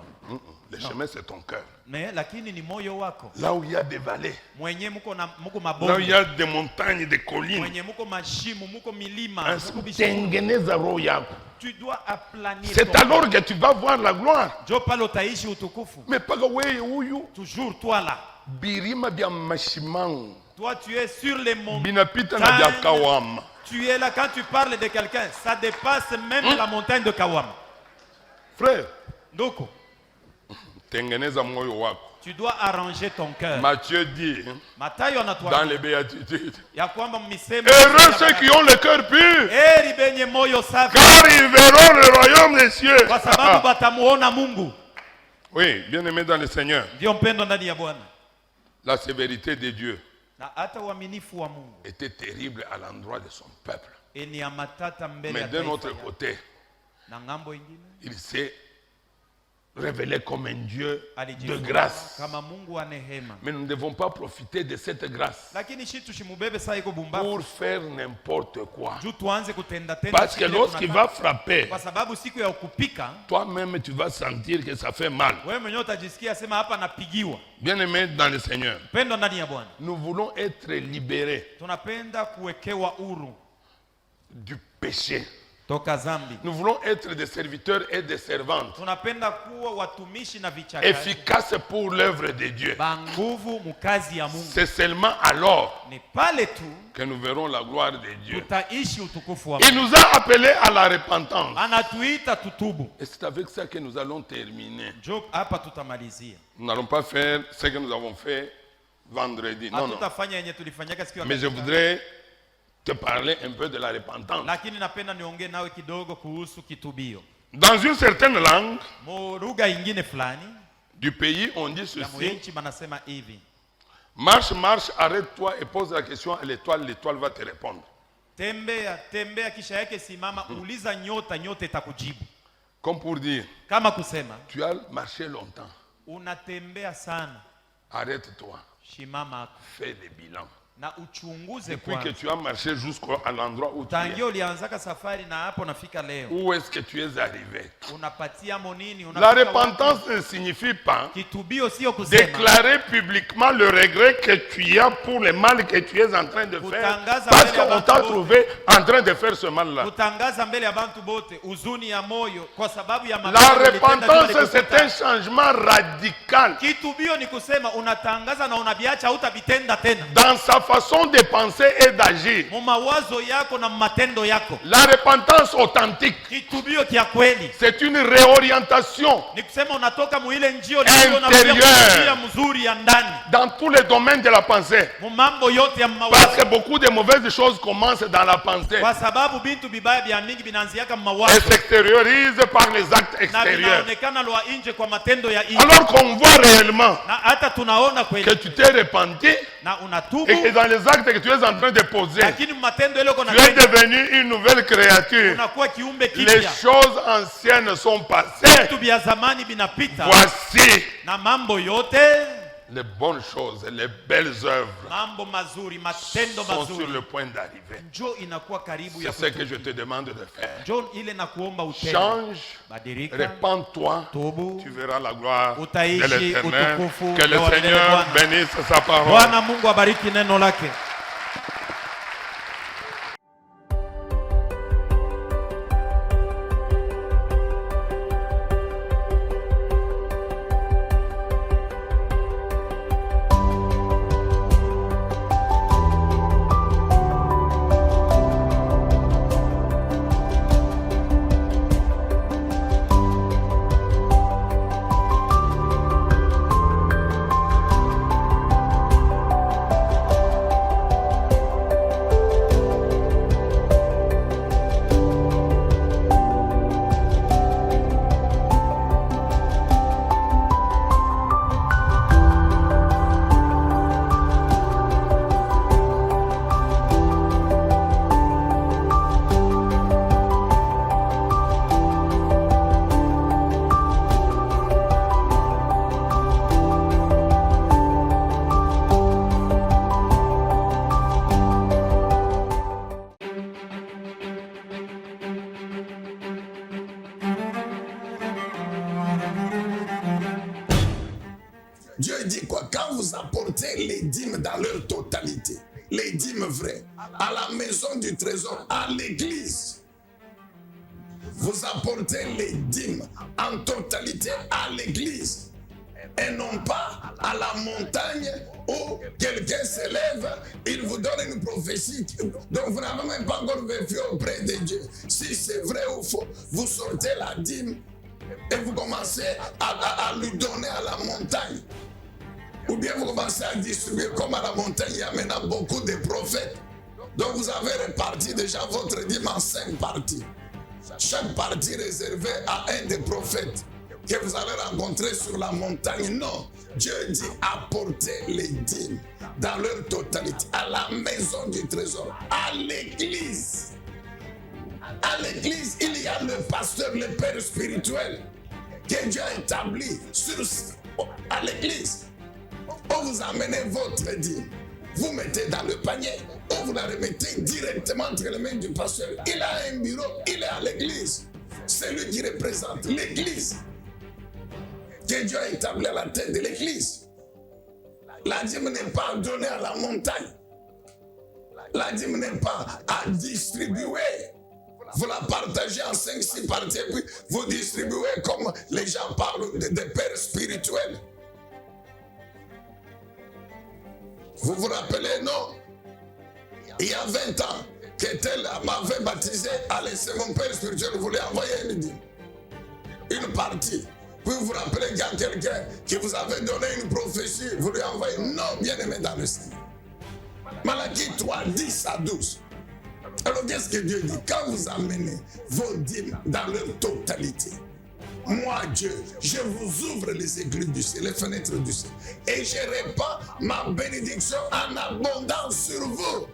Le chemin, c'est ton cœur. Là où il y a des vallées, là où il y a des montagnes, des collines, tu dois aplanir. C'est alors que tu vas voir la gloire. Mais pas toujours toi là. Toi, tu es sur les montagnes. Binapita na dia Kawam. Tu es là quand tu parles de quelqu'un. Ça dépasse même la montagne de Kawam. Frère. Doko. Tengeneza moyo wako. Tu dois arranger ton cœur. Matthieu dit dans les béatitudes, heureux ceux qui ont le cœur pur, car ils verront le royaume des cieux. Oui, bien aimé dans le Seigneur, la sévérité de Dieu était terrible à l'endroit de son peuple. Mais d'un autre côté, il s'est révélé comme un Dieu de grâce. Mais nous ne devons pas profiter de cette grâce pour faire n'importe quoi. Parce que lorsqu'il va frapper, toi-même tu vas sentir que ça fait mal. Bien aimé dans le Seigneur, nous voulons être libérés du péché. Nous voulons être des serviteurs et des servantes efficaces pour l'œuvre de Dieu. C'est seulement alors que nous verrons la gloire de Dieu. Il nous a appelés à la repentance. Et c'est avec ça que nous allons terminer. Nous n'allons pas faire ce que nous avons fait vendredi. Non, non. Mais je voudrais te parler un peu de la repentance. Dans une certaine langue du pays, on dit ceci: marche, marche, arrête-toi et pose la question à l'étoile, l'étoile va te répondre. Comme pour dire, tu as marché longtemps, arrête-toi, fais des bilans. Depuis que tu as marché jusqu'à l'endroit où tu es, où est-ce que tu es arrivé? La repentance ne signifie pas déclarer publiquement le regret que tu as pour le mal que tu es en train de faire, parce qu'on t'a trouvé en train de faire ce mal-là. La repentance, c'est un changement radical dans sa façon de penser et d'agir. La repentance authentique, c'est une réorientation intérieure dans tous les domaines de la pensée. Parce que beaucoup de mauvaises choses commencent dans la pensée et s'extériorisent par les actes extérieurs. Alors qu'on voit réellement que tu t'es repenti et que dans les actes que tu es en train de poser, tu es devenu une nouvelle créature. Les choses anciennes sont passées. Voici les bonnes choses, les belles œuvres sont sur le point d'arriver. C'est ce que je te demande de faire. Change, répands-toi, tu verras la gloire de l'Éternel. Que le Seigneur bénisse sa parole. Dieu dit quoi? Quand vous apportez les dîmes dans leur totalité, les dîmes vraies, à la maison du trésor, à l'église, vous apportez les dîmes en totalité à l'église. et non pas à la montagne où quelqu'un se lève, il vous donne une prophétie dont vous n'avez même pas encore vécu auprès de Dieu. Si c'est vrai ou faux, vous sortez la dîme et vous commencez à lui donner à la montagne. Ou bien vous commencez à distribuer comme à la montagne, il y a maintenant beaucoup de prophètes. Donc vous avez réparti déjà votre dîme en 5 parties. Chaque partie réservée à un des prophètes que vous allez rencontrer sur la montagne. Non, Dieu dit apportez les dîmes dans leur totalité à la maison du trésor, à l'église. À l'église, il y a le pasteur, le père spirituel que Dieu a établi à l'église. Où vous amenez votre dîme, vous mettez dans le panier, ou vous la remettez directement entre les mains du pasteur. Il a un bureau, il est à l'église. C'est lui qui représente l'église que Dieu a établi à la tête de l'église. La dîme n'est pas donnée à la montagne. La dîme n'est pas à distribuer. Vous la partagez en 5-6 parties, puis vous distribuez comme les gens parlent des pères spirituels. Vous vous rappelez, non? Il y a 20 ans, que tel m'avait baptisé, allez, c'est mon père spirituel, vous voulez envoyer une dîme, une partie. Puis vous vous rappelez qu'il y a quelqu'un qui vous avait donné une prophétie, vous lui envoyez. Non, bien aimé dans le Seigneur. Malachie 3, 10 à 12. Alors qu'est-ce que Dieu dit? Quand vous amenez vos dîmes dans leur totalité, moi Dieu, je vous ouvre les écluses du ciel, les fenêtres du ciel, et je répands ma bénédiction en abondance sur vous.